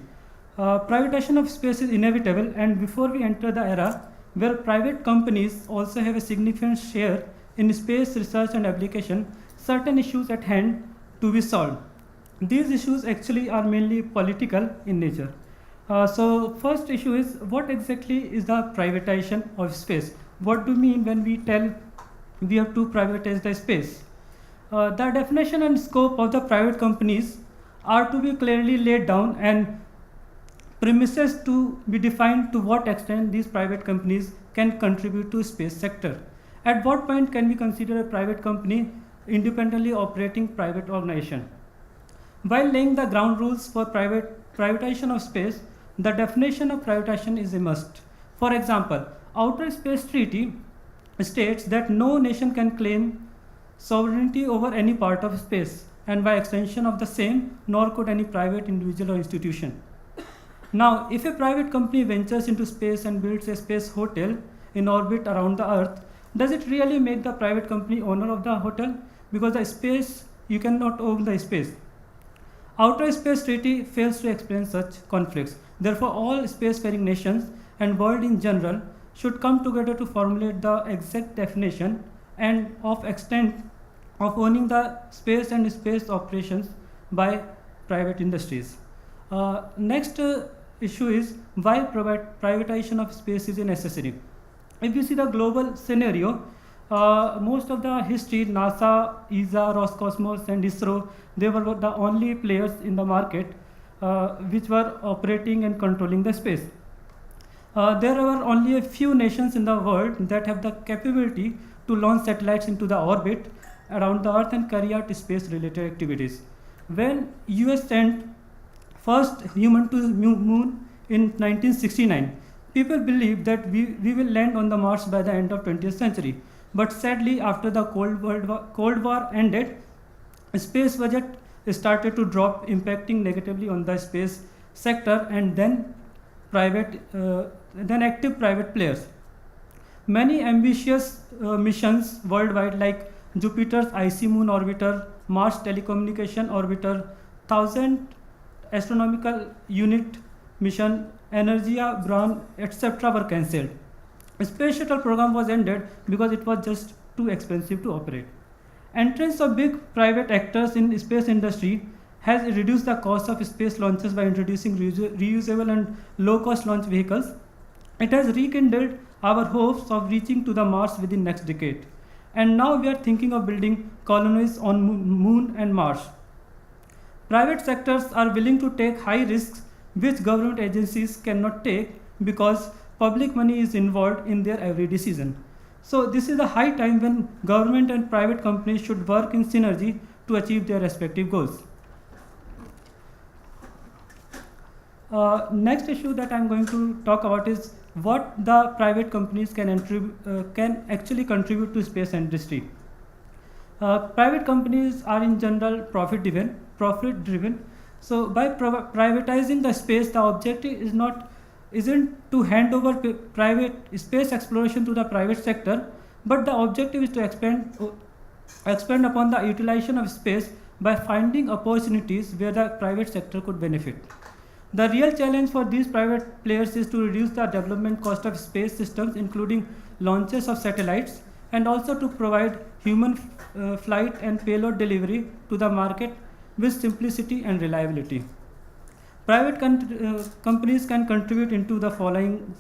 Privatization of space is inevitable, and before we enter the era where private companies also have a significant share in space research and application, certain issues at hand to be solved. These issues actually are mainly political in nature. So first issue is, what exactly is the privatization of space? What do we mean when we tell we have to privatize the space? The definition and scope of the private companies are to be clearly laid down, and premises to be defined to what extent these private companies can contribute to space sector. At what point can we consider a private company independently operating private organization? While laying the ground rules for privatization of space, the definition of privatization is a must. For example, Outer Space Treaty states that no nation can claim sovereignty over any part of space, and by extension of the same, nor could any private individual or institution. Now, if a private company ventures into space and builds a space hotel in orbit around the Earth, does it really make the private company owner of the hotel? Because the space, you cannot own the space. Outer Space Treaty fails to explain such conflicts. Therefore, all spacefaring nations and world in general should come together to formulate the exact definition and of extent of owning the space and space operations by private industries. Next issue is why privatization of space is necessary. If you see the global scenario, most of the history, NASA, ESA, Roscosmos, and ISRO, they were the only players in the market which were operating and controlling the space. There are only a few nations in the world that have the capability to launch satellites into the orbit around the Earth and carry out space-related activities. When US sent first human to moon in 1969, people believed that we will land on the Mars by the end of 20th century. But sadly, after the Cold War ended, space budget started to drop, impacting negatively on the space sector and then active private players. Many ambitious missions worldwide, like Jupiter's icy moon orbiter, Mars telecommunication orbiter, 1,000 astronomical unit mission, Energia, Braun, etc. were cancelled. Space shuttle program was ended because it was just too expensive to operate. Entrance of big private actors in space industry has reduced the cost of space launches by introducing reusable and low-cost launch vehicles. It has rekindled our hopes of reaching to the Mars within next decade. And now we are thinking of building colonies on Moon and Mars. Private sectors are willing to take high risks which government agencies cannot take because public money is involved in their every decision. So this is a high time when government and private companies should work in synergy to achieve their respective goals. Next issue that I'm going to talk about is what the private companies can actually contribute to space industry. Private companies are in general profit driven. So by privatizing the space, the objective isn't to hand over private space exploration to the private sector, but the objective is to expand upon the utilization of space by finding opportunities where the private sector could benefit. The real challenge for these private players is to reduce the development cost of space systems, including launches of satellites, and also to provide human flight and payload delivery to the market with simplicity and reliability. Private companies can contribute into the following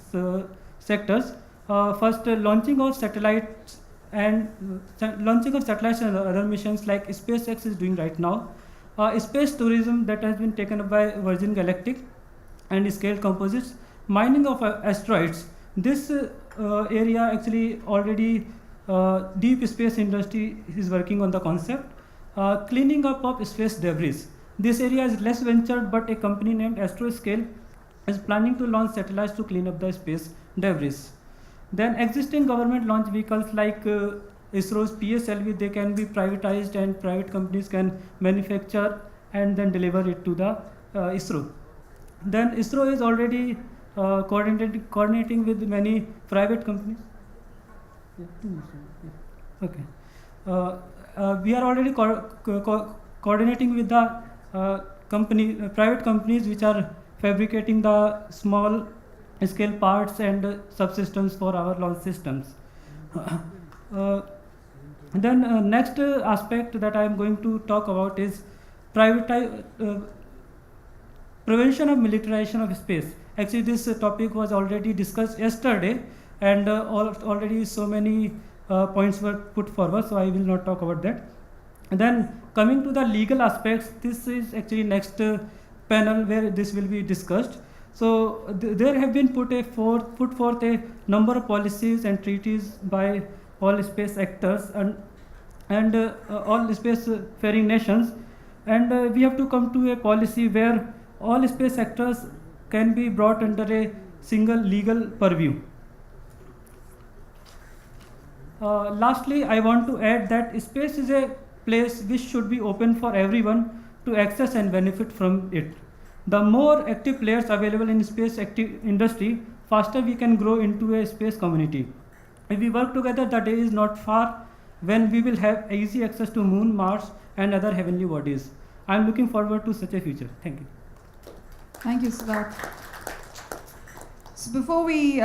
sectors. First, launching of satellites and other missions like SpaceX is doing right now. Space tourism that has been taken up by Virgin Galactic and Scale Composites. Mining of asteroids. This area actually already deep space industry is working on the concept. Cleaning up of space debris. This area is less ventured, but a company named Astroscale is planning to launch satellites to clean up the space debris. Then existing government launch vehicles like ISRO's PSLV, they can be privatized and private companies can manufacture and then deliver it to the ISRO. Then ISRO is already coordinating with many private companies. Yeah, 2 minutes. Yeah. Okay. We are already coordinating with the private companies which are fabricating the small scale parts and subsystems for our launch systems. Then next aspect that I am going to talk about is prevention of militarization of space. Actually, this topic was already discussed yesterday, and already so many points were put forward, so I will not talk about that. And then coming to the legal aspects, this is actually next panel where this will be discussed. So there have been put forth a number of policies and treaties by all space actors and all space faring nations, and we have to come to a policy where all space actors can be brought under a single legal purview. Lastly, I want to add that space is a place which should be open for everyone to access and benefit from it. The more active players available in space industry, faster we can grow into a space community. If we work together, the day is not far when we will have easy access to Moon, Mars, and other heavenly bodies. I am looking forward to such a future. Thank you. Thank you, Siddharth. So before we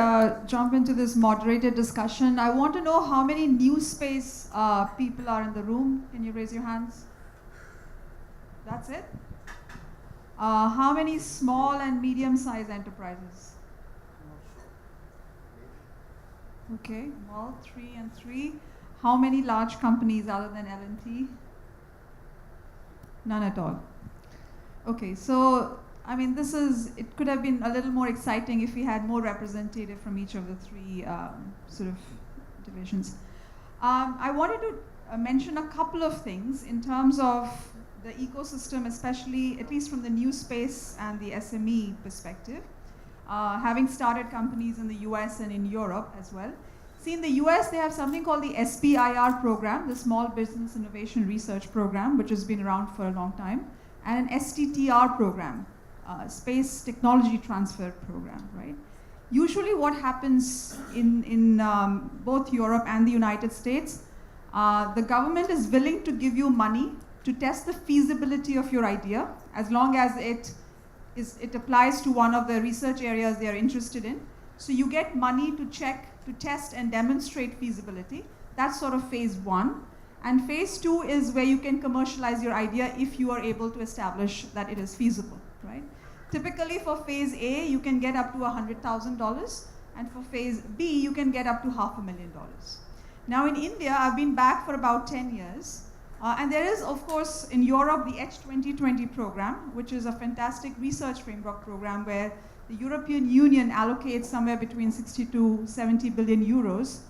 jump into this moderated discussion, I want to know how many NewSpace people are in the room. Can you raise your hands? That's it? How many small and medium-sized enterprises? Okay, well, 3 and 3. How many large companies other than L&T? None at all. Okay, so I mean, it could have been a little more exciting if we had more representative from each of the 3 sort of divisions. I wanted to mention a couple of things in terms of the ecosystem, especially at least from the NewSpace and the SME perspective, having started companies in the US and in Europe as well. See, in the US, they have something called the SBIR program, the Small Business Innovation Research Program, which has been around for a long time, and an STTR program, Space Technology Transfer Program, right? Usually what happens in both Europe and the United States, the government is willing to give you money to test the feasibility of your idea, as long as it applies to one of the research areas they are interested in. So you get money to check, to test and demonstrate feasibility. That's sort of phase 1. And phase 2 is where you can commercialize your idea if you are able to establish that it is feasible, right? Typically for phase A, you can get up to $100,000, and for phase B, you can get up to $500,000. Now in India, I've been back for about 10 years, and there is, of course, in Europe, the H2020 program, which is a fantastic research framework program where the European Union allocates somewhere between 60 to 70 billion euros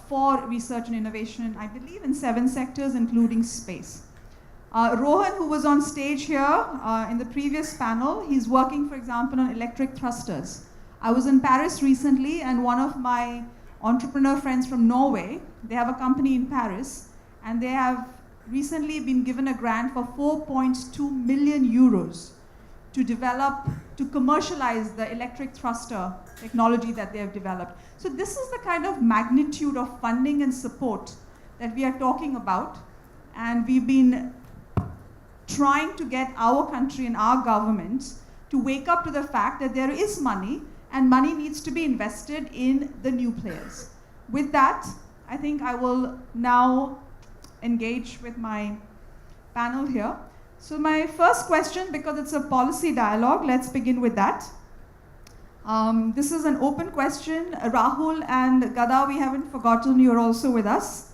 for research and innovation, I believe in 7 sectors, including space. Rohan, who was on stage here in the previous panel, he's working, for example, on electric thrusters. I was in Paris recently, and one of my entrepreneur friends from Norway, they have a company in Paris, and they have recently been given a grant for 4.2 million euros to commercialize the electric thruster technology that they have developed. So this is the kind of magnitude of funding and support that we are talking about, and we've been trying to get our country and our government to wake up to the fact that there is money, and money needs to be invested in the new players. With that, I think I will now engage with my panel here. So my first question, because it's a policy dialogue, let's begin with that. This is an open question. Rahul and Gada, we haven't forgotten you're also with us.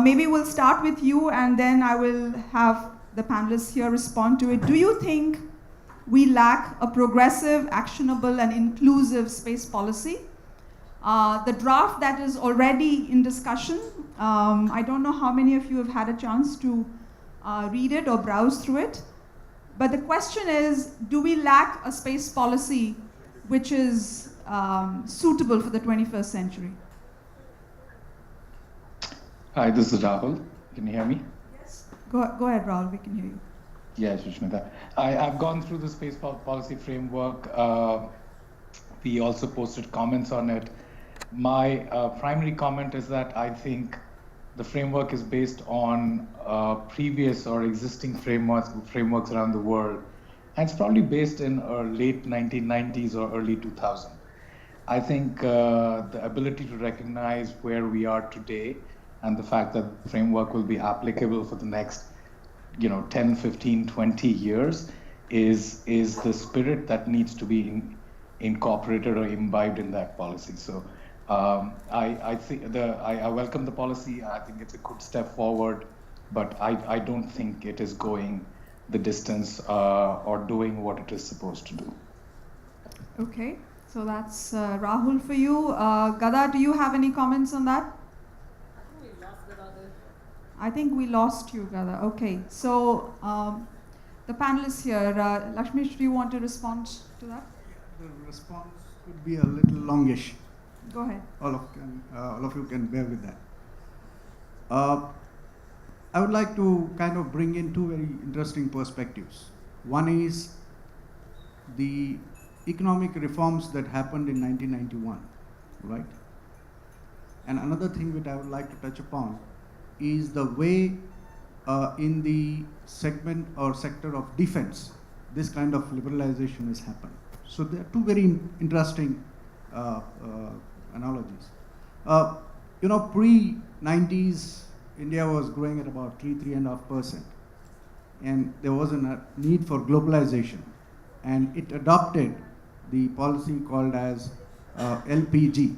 Maybe we'll start with you, and then I will have the panelists here respond to it. Do you think we lack a progressive, actionable, and inclusive space policy? The draft that is already in discussion, I don't know how many of you have had a chance to read it or browse through it, but the question is, do we lack a space policy which is suitable for the 21st century? Hi, this is Rahul. Can you hear me? Yes. Go ahead, Rahul, we can hear you. Yeah, Sushmita. I've gone through the space policy framework. We also posted comments on it. My primary comment is that I think the framework is based on previous or existing frameworks around the world. And it's probably based in late 1990s or early 2000. I think the ability to recognize where we are today and the fact that the framework will be applicable for the next 10, 15, 20 years is the spirit that needs to be incorporated or imbibed in that policy. So I think I welcome the policy. I think it's a good step forward, but I don't think it is going the distance or doing what it is supposed to do. Okay, so that's Rahul for you. Gada, do you have any comments on that? I think we lost you, Gada. Okay, so the panelists here, Lakshmish, do you want to respond to that? The response could be a little longish. Go ahead. All of you can bear with that. I would like to kind of bring in two very interesting perspectives. One is the economic reforms that happened in 1991, right? And another thing which I would like to touch upon is the way in the segment or sector of defense, this kind of liberalization has happened. So there are two very interesting analogies. Pre-90s, India was growing at about 3.5%. And there was a need for globalization. And it adopted the policy called as LPG.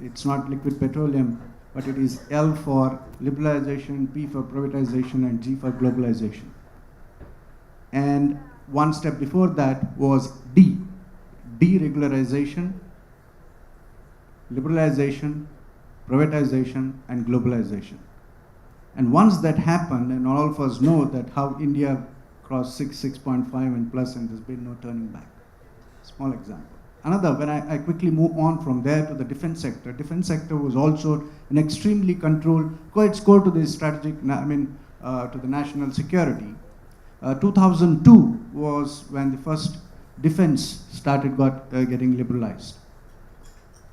It's not liquid petroleum, but it is L for liberalization, P for privatization, and G for globalization. And one step before that was D, deregularization, liberalization, privatization, and globalization. And once that happened, and all of us know that how India crossed 6.5 and plus, and there's been no turning back. Small example. Another, when I quickly move on from there to the defense sector was also an extremely controlled, quite core to the strategic, to the national security. 2002 was when the first defense started getting liberalized.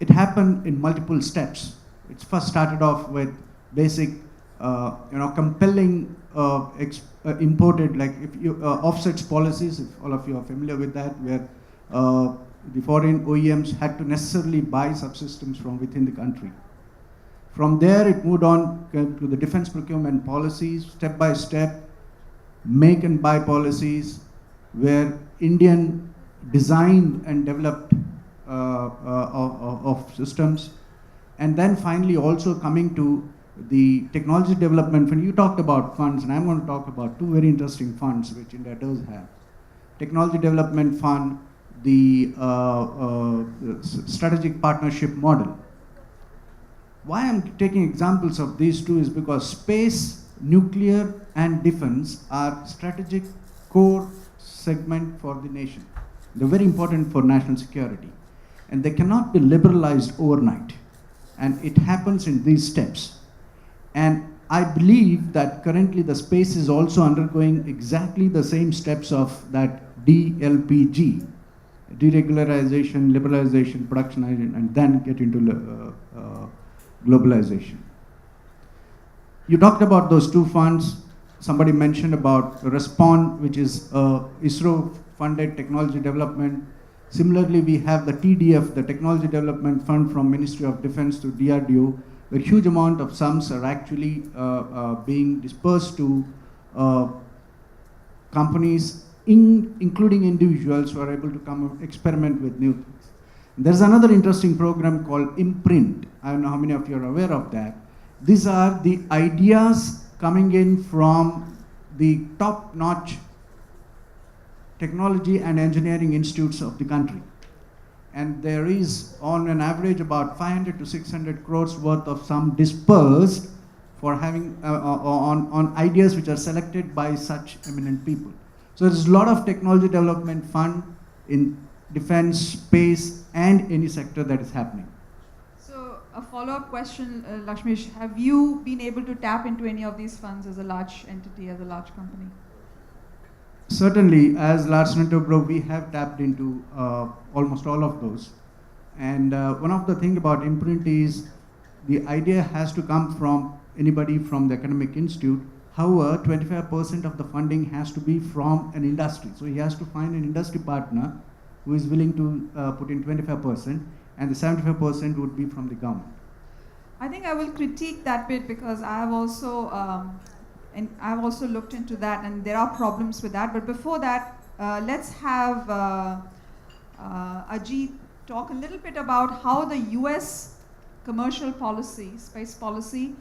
It happened in multiple steps. It first started off with basic, compelling imported, like if you offsets policies, if all of you are familiar with that, where the foreign OEMs had to necessarily buy subsystems from within the country. From there, it moved on to the defense procurement policies, step by step, make and buy policies, where Indian designed and developed of systems, and then finally also coming to the technology development. When you talked about funds, and I'm going to talk about two very interesting funds which India does have. Technology Development Fund, the strategic partnership model. Why I'm taking examples of these two is because space, nuclear, and defense are strategic core segment for the nation. They're very important for national security. And they cannot be liberalized overnight. And it happens in these steps. And I believe that currently the space is also undergoing exactly the same steps of that DLPG, deregularization, liberalization, productionization, and then get into globalization. You talked about those two funds. Somebody mentioned about RESPOND, which is ISRO-funded technology development. Similarly, we have the TDF, the Technology Development Fund from Ministry of Defense to DRDO, where huge amount of sums are actually being dispersed to companies, including individuals who are able to come experiment with new things. There's another interesting program called Imprint. I don't know how many of you are aware of that. These are the ideas coming in from the top-notch technology and engineering institutes of the country. And there is, on an average, about 500 to 600 crores worth of sum dispersed for having on ideas which are selected by such eminent people. So there's a lot of technology development fund in defense, space, and any sector that is happening. So a follow-up question, Lakshmish. Have you been able to tap into any of these funds as a large entity, as a large company? Certainly, as Lars Nentobro, we have tapped into almost all of those. And one of the things about imprint is the idea has to come from anybody from the academic institute. However, 25% of the funding has to be from an industry. So he has to find an industry partner who is willing to put in 25%, and the 75% would be from the government. I think I will critique that bit because I have also looked into that, and there are problems with that. But before that, let's have Ajit talk a little bit about how the US commercial policy, space policy,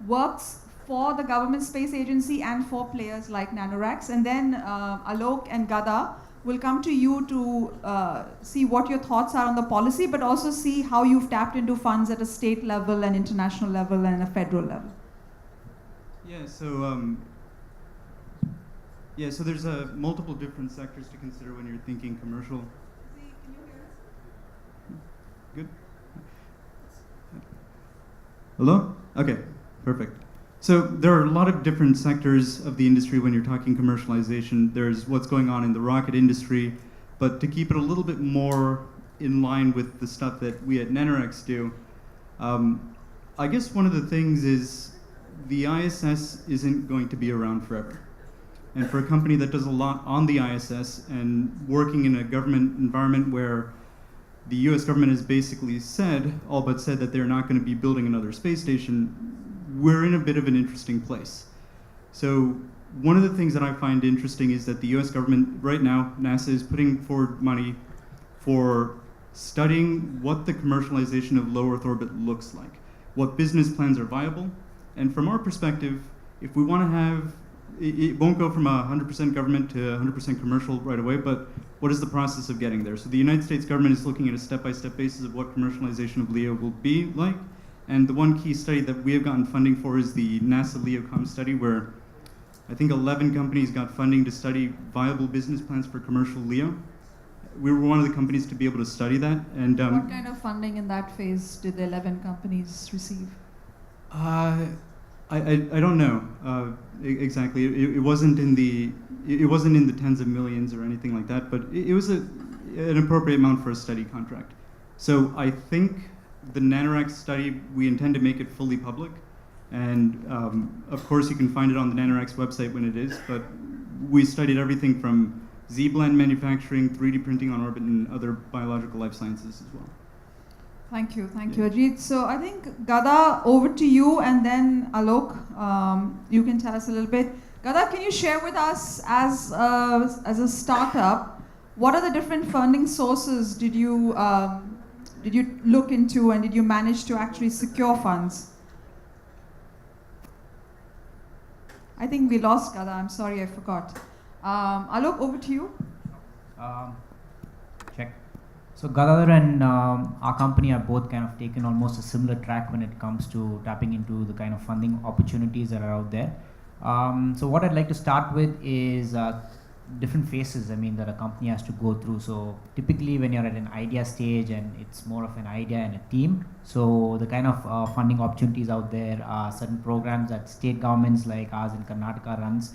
works for the government space agency and for players like NanoRacks. And then Alok and Gada will come to you to see what your thoughts are on the policy, but also see how you've tapped into funds at a state level and international level and a federal level. Yeah, so there's multiple different sectors to consider when you're thinking commercial. Can you hear us? Good. Hello? Okay, perfect. So there are a lot of different sectors of the industry when you're talking commercialization. There's what's going on in the rocket industry, but to keep it a little bit more in line with the stuff that we at NanoRacks do, I guess one of the things is the ISS isn't going to be around forever. And for a company that does a lot on the ISS and working in a government environment where the US government has basically said, all but said, that they're not going to be building another space station, we're in a bit of an interesting place. So one of the things that I find interesting is that the US government right now, NASA, is putting forward money for studying what the commercialization of low Earth orbit looks like, what business plans are viable. And from our perspective, if we want to have, it won't go from 100% government to 100% commercial right away, but what is the process of getting there? So the United States government is looking at a step-by-step basis of what commercialization of LEO will be like. And the one key study that we have gotten funding for is the NASA LEOCOM study, where I think 11 companies got funding to study viable business plans for commercial LEO. We were one of the companies to be able to study that. And what kind of funding in that phase did the 11 companies receive? I don't know exactly. It wasn't in the tens of millions or anything like that, but it was an appropriate amount for a study contract. So I think the NanoRacks study, we intend to make it fully public, and of course you can find it on the NanoRacks website when it is. But we studied everything from Z-blend manufacturing, 3D printing on orbit, and other biological life sciences as well. Thank you, Ajit. So I think Gada, over to you, and then Alok, you can tell us a little bit. Gada, can you share with us, as a startup, what are the different funding sources did you look into, and did you manage to actually secure funds? I think we lost Gada. I'm sorry, I forgot. Alok, over to you. Check. So Gadadhar and our company are both kind of taken almost a similar track when it comes to tapping into the kind of funding opportunities that are out there. So what I'd like to start with is different phases, that a company has to go through. So typically when you're at an idea stage and it's more of an idea and a team, so the kind of funding opportunities out there are certain programs that state governments like ours in Karnataka runs,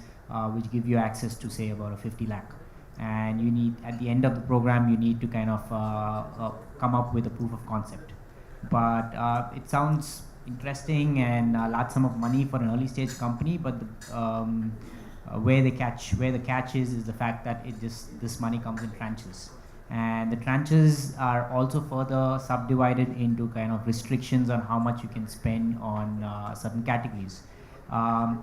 which give you access to, say, about a 50 lakh. And you need, at the end of the program, you need to kind of come up with a proof of concept. But it sounds interesting and a large sum of money for an early stage company, but where the catch is the fact that this money comes in tranches. And the tranches are also further subdivided into kind of restrictions on how much you can spend on certain categories.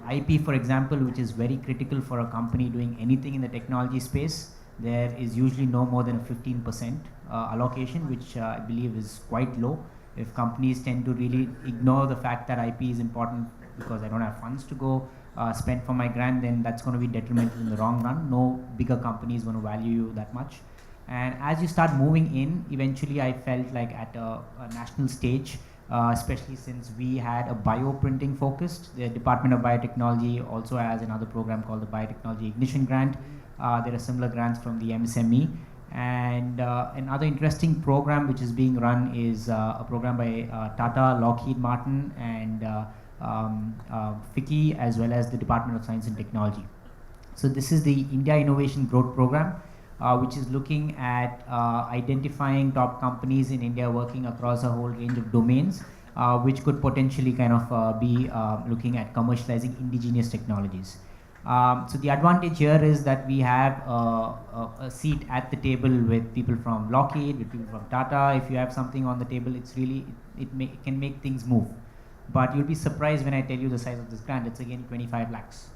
IP, for example, which is very critical for a company doing anything in the technology space, there is usually no more than a 15% allocation, which I believe is quite low. If companies tend to really ignore the fact that IP is important because I don't have funds to go spend for my grant, then that's going to be detrimental in the long run. No bigger company is going to value you that much. And as you start moving in, eventually I felt like at a national stage, especially since we had a bioprinting focused. The Department of Biotechnology also has another program called the Biotechnology Ignition Grant. There are similar grants from the MSME. And another interesting program which is being run is a program by Tata, Lockheed Martin, and FICCI, as well as the Department of Science and Technology. So this is the India Innovation Growth Program, which is looking at identifying top companies in India working across a whole range of domains, which could potentially kind of be looking at commercializing indigenous technologies. So the advantage here is that we have a seat at the table with people from Lockheed, with people from Tata. If you have something on the table, it's really, it can make things move. But you'll be surprised when I tell you the size of this grant. It's again 25 lakhs.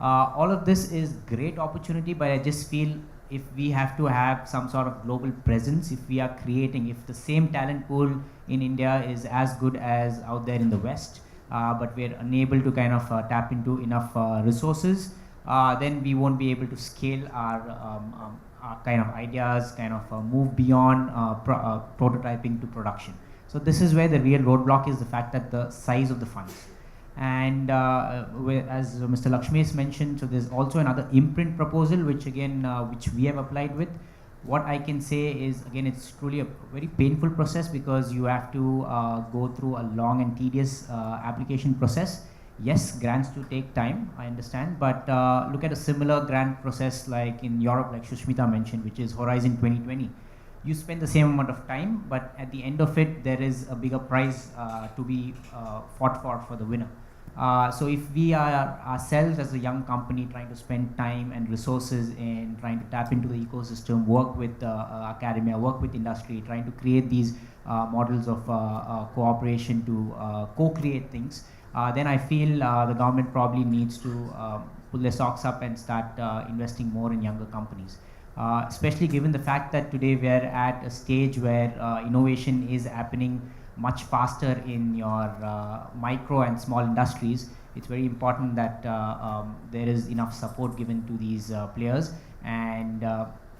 All of this is great opportunity, but I just feel if we have to have some sort of global presence, if we are creating, if the same talent pool in India is as good as out there in the West, but we're unable to kind of tap into enough resources, then we won't be able to scale our kind of ideas, kind of move beyond prototyping to production. So this is where the real roadblock is, the fact that the size of the funds. And as Mr. Lakshmesh mentioned, so there's also another imprint proposal, which again, which we have applied with. What I can say is, again, it's truly a very painful process because you have to go through a long and tedious application process. Yes, grants do take time, I understand, but look at a similar grant process like in Europe, like Shushmita mentioned, which is Horizon 2020. You spend the same amount of time, but at the end of it, there is a bigger prize to be fought for the winner. So if we are ourselves as a young company trying to spend time and resources in trying to tap into the ecosystem, work with academia, work with industry, trying to create these models of cooperation to co-create things, then I feel the government probably needs to pull their socks up and start investing more in younger companies. Especially given the fact that today we are at a stage where innovation is happening much faster in your micro and small industries. It's very important that there is enough support given to these players. And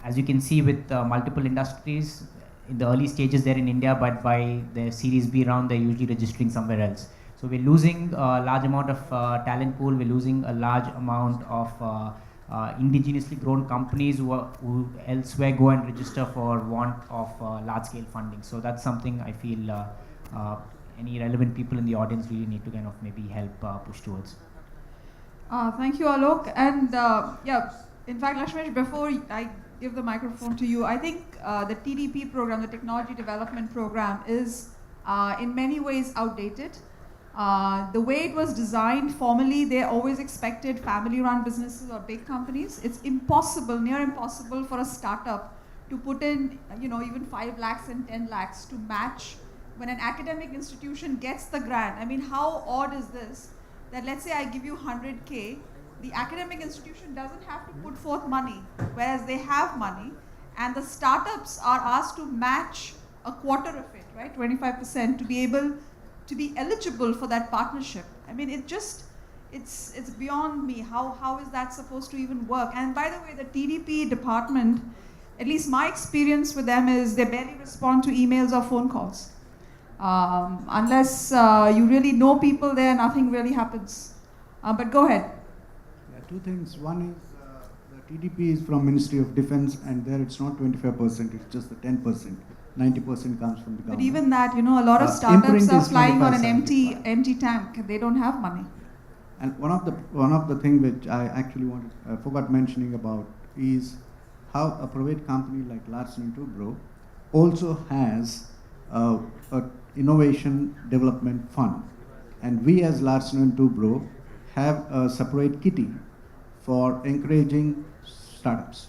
as you can see with multiple industries, in the early stages they're in India, but by their Series B round, they're usually registering somewhere else. So we're losing a large amount of talent pool, we're losing a large amount of indigenously grown companies who elsewhere go and register for want of large-scale funding. So that's something I feel any relevant people in the audience really need to kind of maybe help push towards. Thank you, Alok. And yeah, in fact, Lakshmesh, before I give the microphone to you, I think the TDP program, the Technology Development Program, is in many ways outdated. The way it was designed formally, they always expected family-run businesses or big companies. It's impossible, near impossible for a startup to put in, you know, even 5 lakhs and 10 lakhs to match when an academic institution gets the grant. I mean, how odd is this? That let's say I give you 100K, the academic institution doesn't have to put forth money, whereas they have money, and the startups are asked to match a quarter of it, right, 25%, to be able to be eligible for that partnership. I mean, it's beyond me. How is that supposed to even work? And by the way, the TDP department, at least my experience with them is they barely respond to emails or phone calls. Unless you really know people there, nothing really happens. But go ahead. Yeah, two things. One is the TDP is from Ministry of Defense, and there it's not 25%, it's just the 10%. 90% comes from the government. But even that, you know, a lot of startups are flying on an empty tank. They don't have money. And one of the things which I actually forgot mentioning about is how a private company like Larsen & Toubro also has a innovation development fund, and we as Larsen & Toubro have a separate kitty for encouraging startups.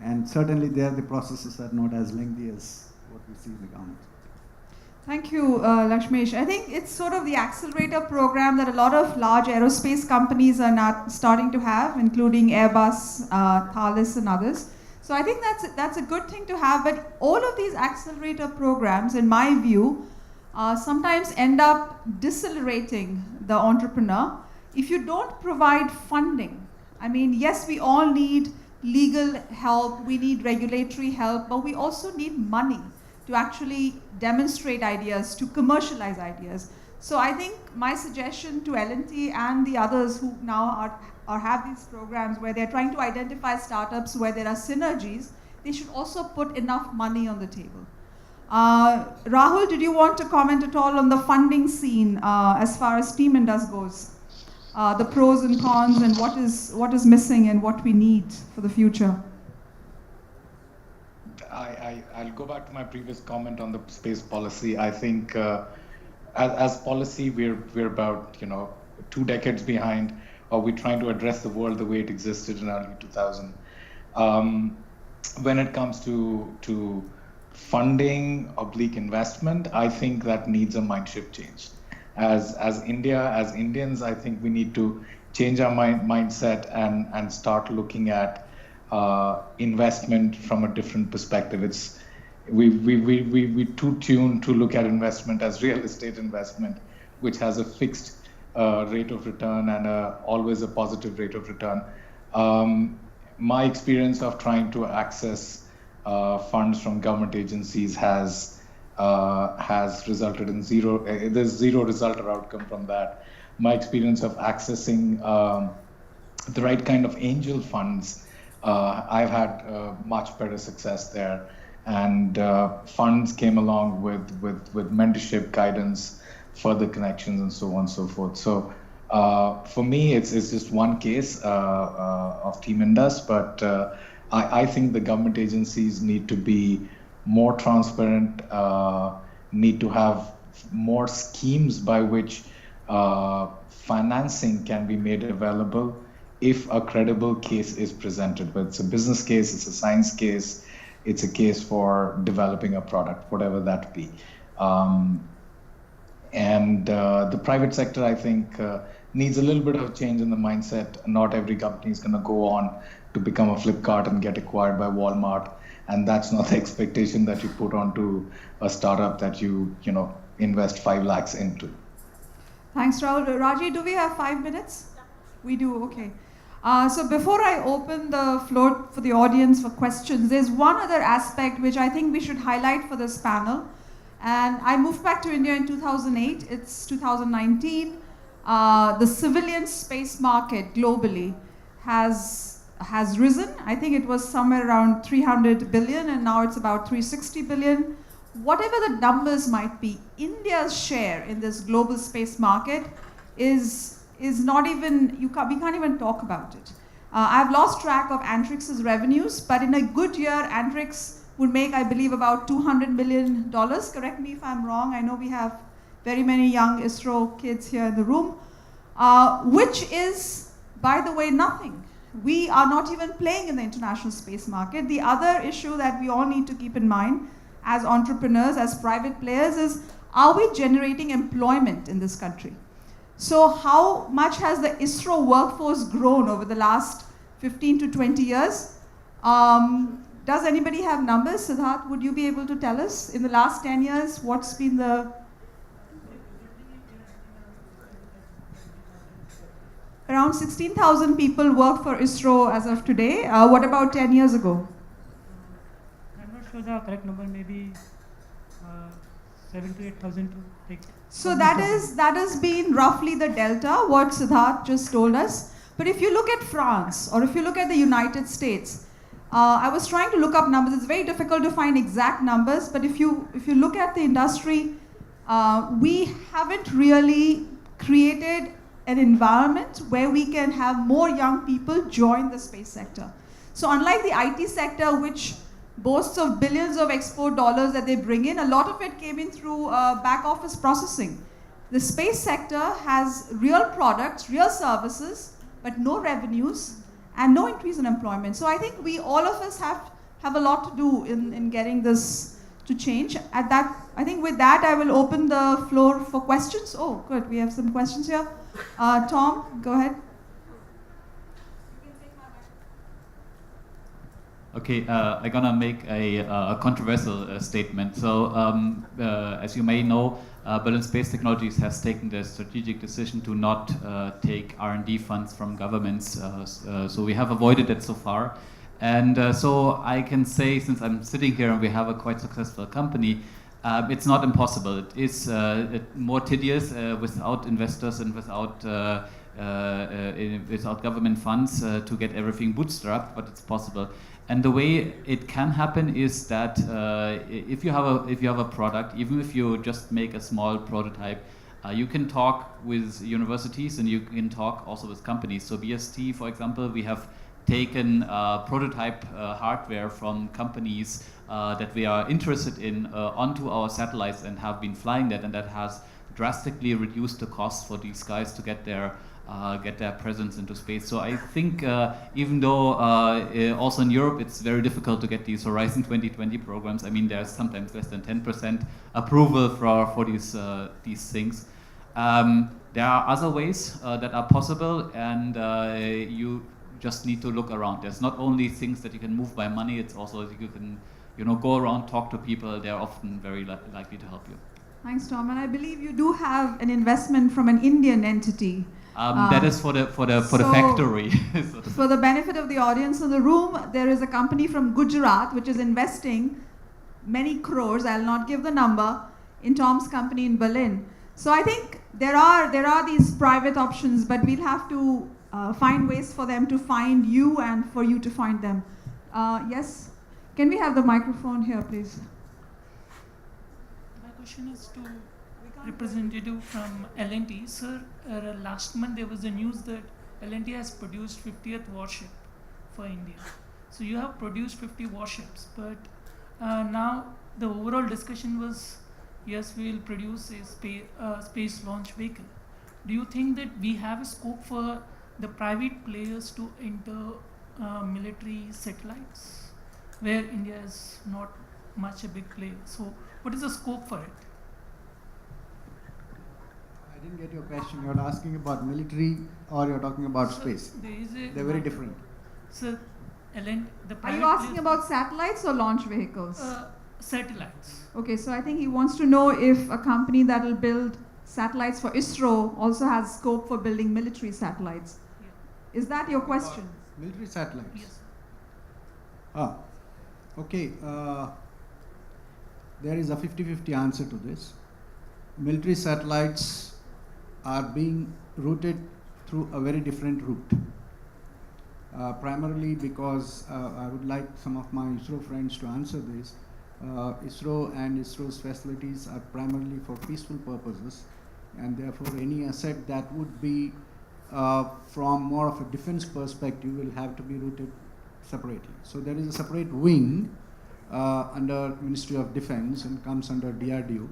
And certainly there the processes are not as lengthy as what we see in the government. Thank you, Lakshmesh. I think it's sort of the accelerator program that a lot of large aerospace companies are now starting to have, including Airbus, Thales, and others. So I think that's a good thing to have. But all of these accelerator programs, in my view, sometimes end up decelerating the entrepreneur if you don't provide funding. I mean, yes, we all need legal help, we need regulatory help, but we also need money to actually demonstrate ideas, to commercialize ideas. So I think my suggestion to L&T and the others who now have these programs where they're trying to identify startups where there are synergies, they should also put enough money on the table. Rahul, did you want to comment at all on the funding scene as far as Team Indus goes? The pros and cons and what is missing and what we need for the future? I'll go back to my previous comment on the space policy. I think as policy, we're about 2 decades behind, or we're trying to address the world the way it existed in early 2000. When it comes to funding / investment, I think that needs a mindset change. As India, as Indians, I think we need to change our mindset and start looking at investment from a different perspective. We too tuned to look at investment as real estate investment, which has a fixed rate of return and always a positive rate of return. My experience of trying to access funds from government agencies has resulted in there's zero result or outcome from that. My experience of accessing the right kind of angel funds, I've had much better success there, and funds came along with mentorship, guidance, further connections, and so on and so forth. So for me, it's just one case of Team Indus, but I think the government agencies need to be more transparent, need to have more schemes by which financing can be made available if a credible case is presented. But it's a business case, it's a science case, it's a case for developing a product, whatever that be. And the private sector, I think, needs a little bit of change in the mindset. Not every company is going to go on to become a Flipkart and get acquired by Walmart. And that's not the expectation that you put onto a startup that you invest 5 lakhs into. Thanks, Rahul. Raji, do we have 5 minutes? We do, okay. So before I open the floor for the audience for questions, there's one other aspect which I think we should highlight for this panel. And I moved back to India in 2008. It's 2019. The civilian space market globally has risen. I think it was somewhere around 300 billion, and now it's about 360 billion. Whatever the numbers might be, India's share in this global space market is not even, we can't even talk about it. I've lost track of Antrix's revenues, but in a good year, Antrix would make, I believe, about $200 million. Correct me if I'm wrong. I know we have very many young ISRO kids here in the room, which is, by the way, nothing. We are not even playing in the international space market. The other issue that we all need to keep in mind as entrepreneurs, as private players, is are we generating employment in this country? So how much has the ISRO workforce grown over the last 15 to 20 years? Does anybody have numbers? Siddharth, would you be able to tell us in the last 10 years what's been the... Around 16,000 people work for ISRO as of today. What about 10 years ago? I'm not sure the correct number, maybe 7 to 8,000 to take. So that has been roughly the delta, what Siddharth just told us. But if you look at France, or if you look at the United States, I was trying to look up numbers. It's very difficult to find exact numbers, but if you look at the industry, we haven't really created an environment where we can have more young people join the space sector. So unlike the IT sector, which boasts of billions of export dollars that they bring in, a lot of it came in through back office processing. The space sector has real products, real services, but no revenues and no increase in employment. So I think all of us have a lot to do in getting this to change. I think with that, I will open the floor for questions. Oh, good, we have some questions here. Tom, go ahead. Okay, I'm gonna make a controversial statement. So, as you may know, Berlin Space Technologies has taken the strategic decision to not take R&D funds from governments. So we have avoided it so far. And so I can say, since I'm sitting here and we have a quite successful company, it's not impossible. It is more tedious without investors and without government funds to get everything bootstrapped, but it's possible. And the way it can happen is that if you have a product, even if you just make a small prototype, you can talk with universities and you can talk also with companies. So BST, for example, we have taken prototype hardware from companies that we are interested in onto our satellites and have been flying that, and that has drastically reduced the cost for these guys to get their presence into space. So I think even though also in Europe it's very difficult to get these Horizon 2020 programs, I mean there's sometimes less than 10% approval for these things. There are other ways that are possible, and you just need to look around. There's not only things that you can move by money, it's also you can go around, talk to people. They're often very likely to help you. Thanks, Tom. And I believe you do have an investment from an Indian entity. That is for the factory. For the benefit of the audience in the room, there is a company from Gujarat which is investing many crores, I'll not give the number, in Tom's company in Berlin. So I think there are these private options, but we'll have to find ways for them to find you and for you to find them. Yes? Can we have the microphone here, please? My question is to representative from L&T. Sir, last month there was a news that L&T has produced 50th warship for India. So you have produced 50 warships, but now the overall discussion was, yes, we will produce a space launch vehicle. Do you think that we have a scope for the private players to enter military satellites, where India is not much a big player? So what is the scope for it? I didn't get your question. You're asking about military or you're talking about space? They're very different. Sir, are you asking about satellites or launch vehicles? Satellites. Okay, so I think he wants to know if a company that will build satellites for ISRO also has scope for building military satellites. Yeah. Is that your question? Military satellites? Yes. Okay. There is a 50-50 answer to this. Military satellites are being routed through a very different route. Primarily because I would like some of my ISRO friends to answer this. ISRO and ISRO's facilities are primarily for peaceful purposes, and therefore any asset that would be from more of a defense perspective will have to be routed separately. So there is a separate wing under Ministry of Defense and comes under DRDO,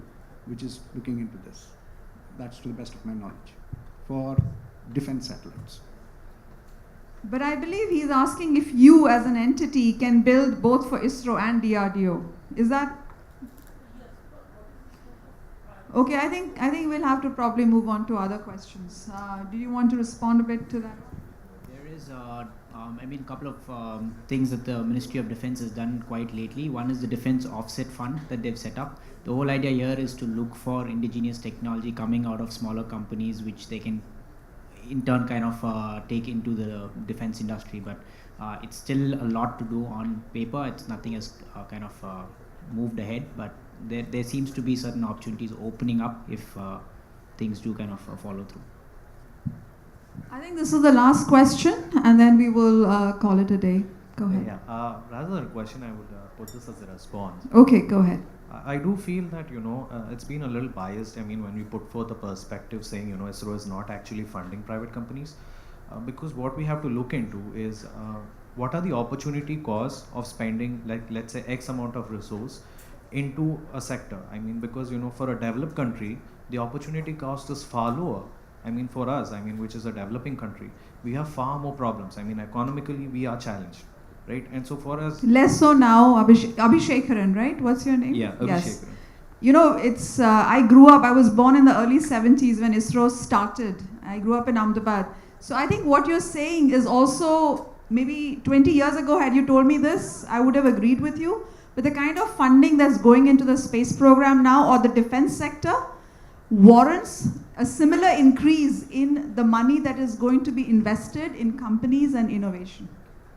which is looking into this. That's to the best of my knowledge, for defense satellites. But I believe he's asking if you as an entity can build both for ISRO and DRDO. Is that? Okay, I think we'll have to probably move on to other questions. Do you want to respond a bit to that? There is, a couple of things that the Ministry of Defense has done quite lately. One is the Defense Offset Fund that they've set up. The whole idea here is to look for indigenous technology coming out of smaller companies, which they can in turn kind of take into the defense industry. But it's still a lot to do on paper. It's nothing has kind of moved ahead, but there seems to be certain opportunities opening up if things do kind of follow through. I think this is the last question, and then we will call it a day. Go ahead. Yeah, rather than a question, I would put this as a response. Okay, go ahead. I do feel that, it's been a little biased. I mean, when we put forth a perspective saying, ISRO is not actually funding private companies, because what we have to look into is what are the opportunity costs of spending, like, let's say, X amount of resource into a sector. I mean, because, for a developed country, the opportunity cost is far lower. I mean, for us, which is a developing country, we have far more problems. I mean, economically, we are challenged, right? And so for us... Less so now, Abhishekaran, right? What's your name? Yeah, Abhishekaran. Yes. It's, I grew up, I was born in the early 70s when ISRO started. I grew up in Ahmedabad. So I think what you're saying is also, maybe 20 years ago, had you told me this, I would have agreed with you. But the kind of funding that's going into the space program now or the defense sector warrants a similar increase in the money that is going to be invested in companies and innovation.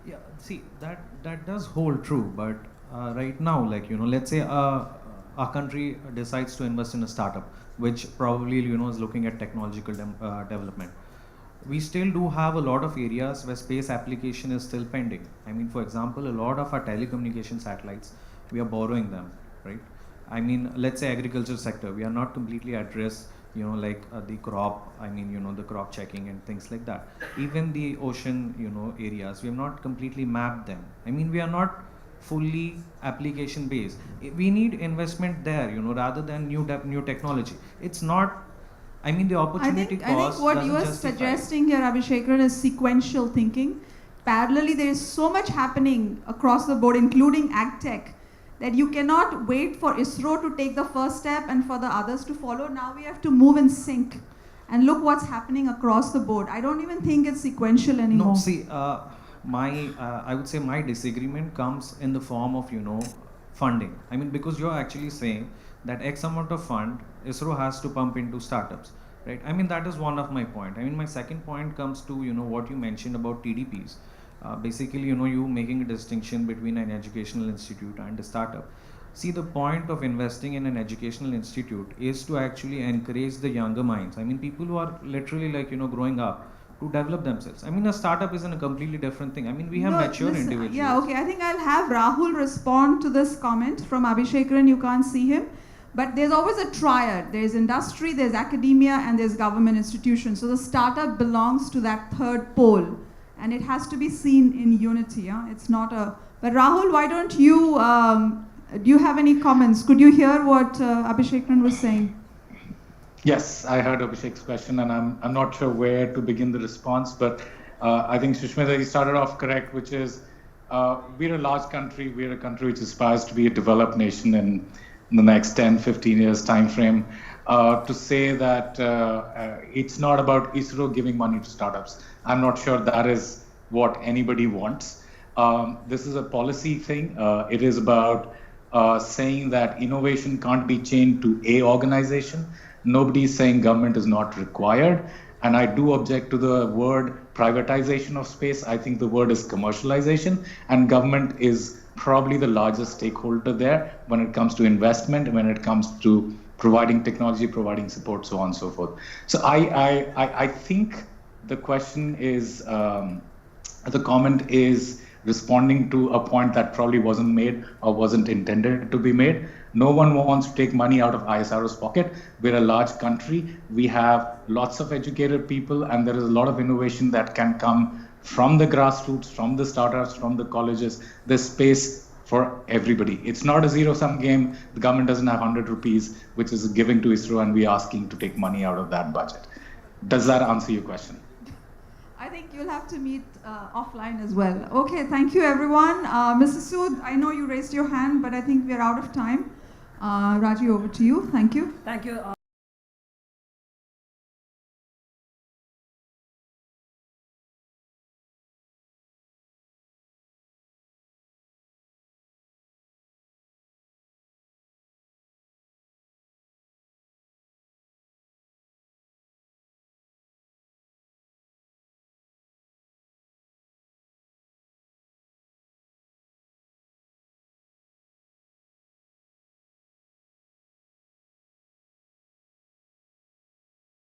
Yeah, see, that does hold true, but right now, like, let's say our country decides to invest in a startup, which probably, is looking at technological development. we still do have a lot of areas where space application is still pending. I mean, for example, a lot of our telecommunication satellites, we are borrowing them, right? I mean, let's say agriculture sector, we are not completely addressed, like the crop, the crop checking and things like that. Even the ocean, areas, we have not completely mapped them. I mean, we are not fully application based. We need investment there, rather than new technology. It's not, the opportunity I think what you are suggesting here, Abhishekran, is sequential thinking. Parallelly, there is so much happening across the board, including AgTech, that you cannot wait for ISRO to take the first step and for the others to follow. Now we have to move in sync. And look what's happening across the board. I don't even think it's sequential anymore. No, see, I would say my disagreement comes in the form of, funding. I mean, because you're actually saying that X amount of fund ISRO has to pump into startups, right? I mean, that is one of my point. I mean, my second point comes to, what you mentioned about TDPs. Basically, you making a distinction between an educational institute and a startup. See, the point of investing in an educational institute is to actually encourage the younger minds. I mean, people who are literally growing up to develop themselves. I mean, a startup isn't a completely different thing. I mean, we have mature individuals. Yeah, okay. I think I'll have Rahul respond to this comment from Abhishekran. You can't see him. But there's always a triad. There's industry, there's academia, and there's government institutions. So the startup belongs to that third pole. And it has to be seen in unity. Yeah? It's not a... But Rahul, why don't you... do you have any comments? Could you hear what Abhishekran was saying? Yes, I heard Abhishek's question, and I'm not sure where to begin the response, but I think Sushmita, you started off correct, which is we're a large country. We're a country which aspires to be a developed nation in the next 10, 15 years time frame. To say that it's not about ISRO giving money to startups, I'm not sure that is what anybody wants. This is a policy thing. It is about saying that innovation can't be chained to a organization. Nobody is saying government is not required. And I do object to the word privatization of space. I think the word is commercialization, and government is probably the largest stakeholder there when it comes to investment, when it comes to providing technology, providing support, so on and so forth. So I think the question is, the comment is responding to a point that probably wasn't made or wasn't intended to be made. No one wants to take money out of ISRO's pocket. We're a large country. We have lots of educated people, and there is a lot of innovation that can come from the grassroots, from the startups, from the colleges. There's space for everybody. It's not a zero-sum game. The government doesn't have 100 rupees, which is giving to ISRO, and we're asking to take money out of that budget. Does that answer your question? I think you'll have to meet offline as well. Okay, thank you everyone. Mr. Sood, I know you raised your hand, but I think we're out of time. Raji, over to you. Thank you. Thank you.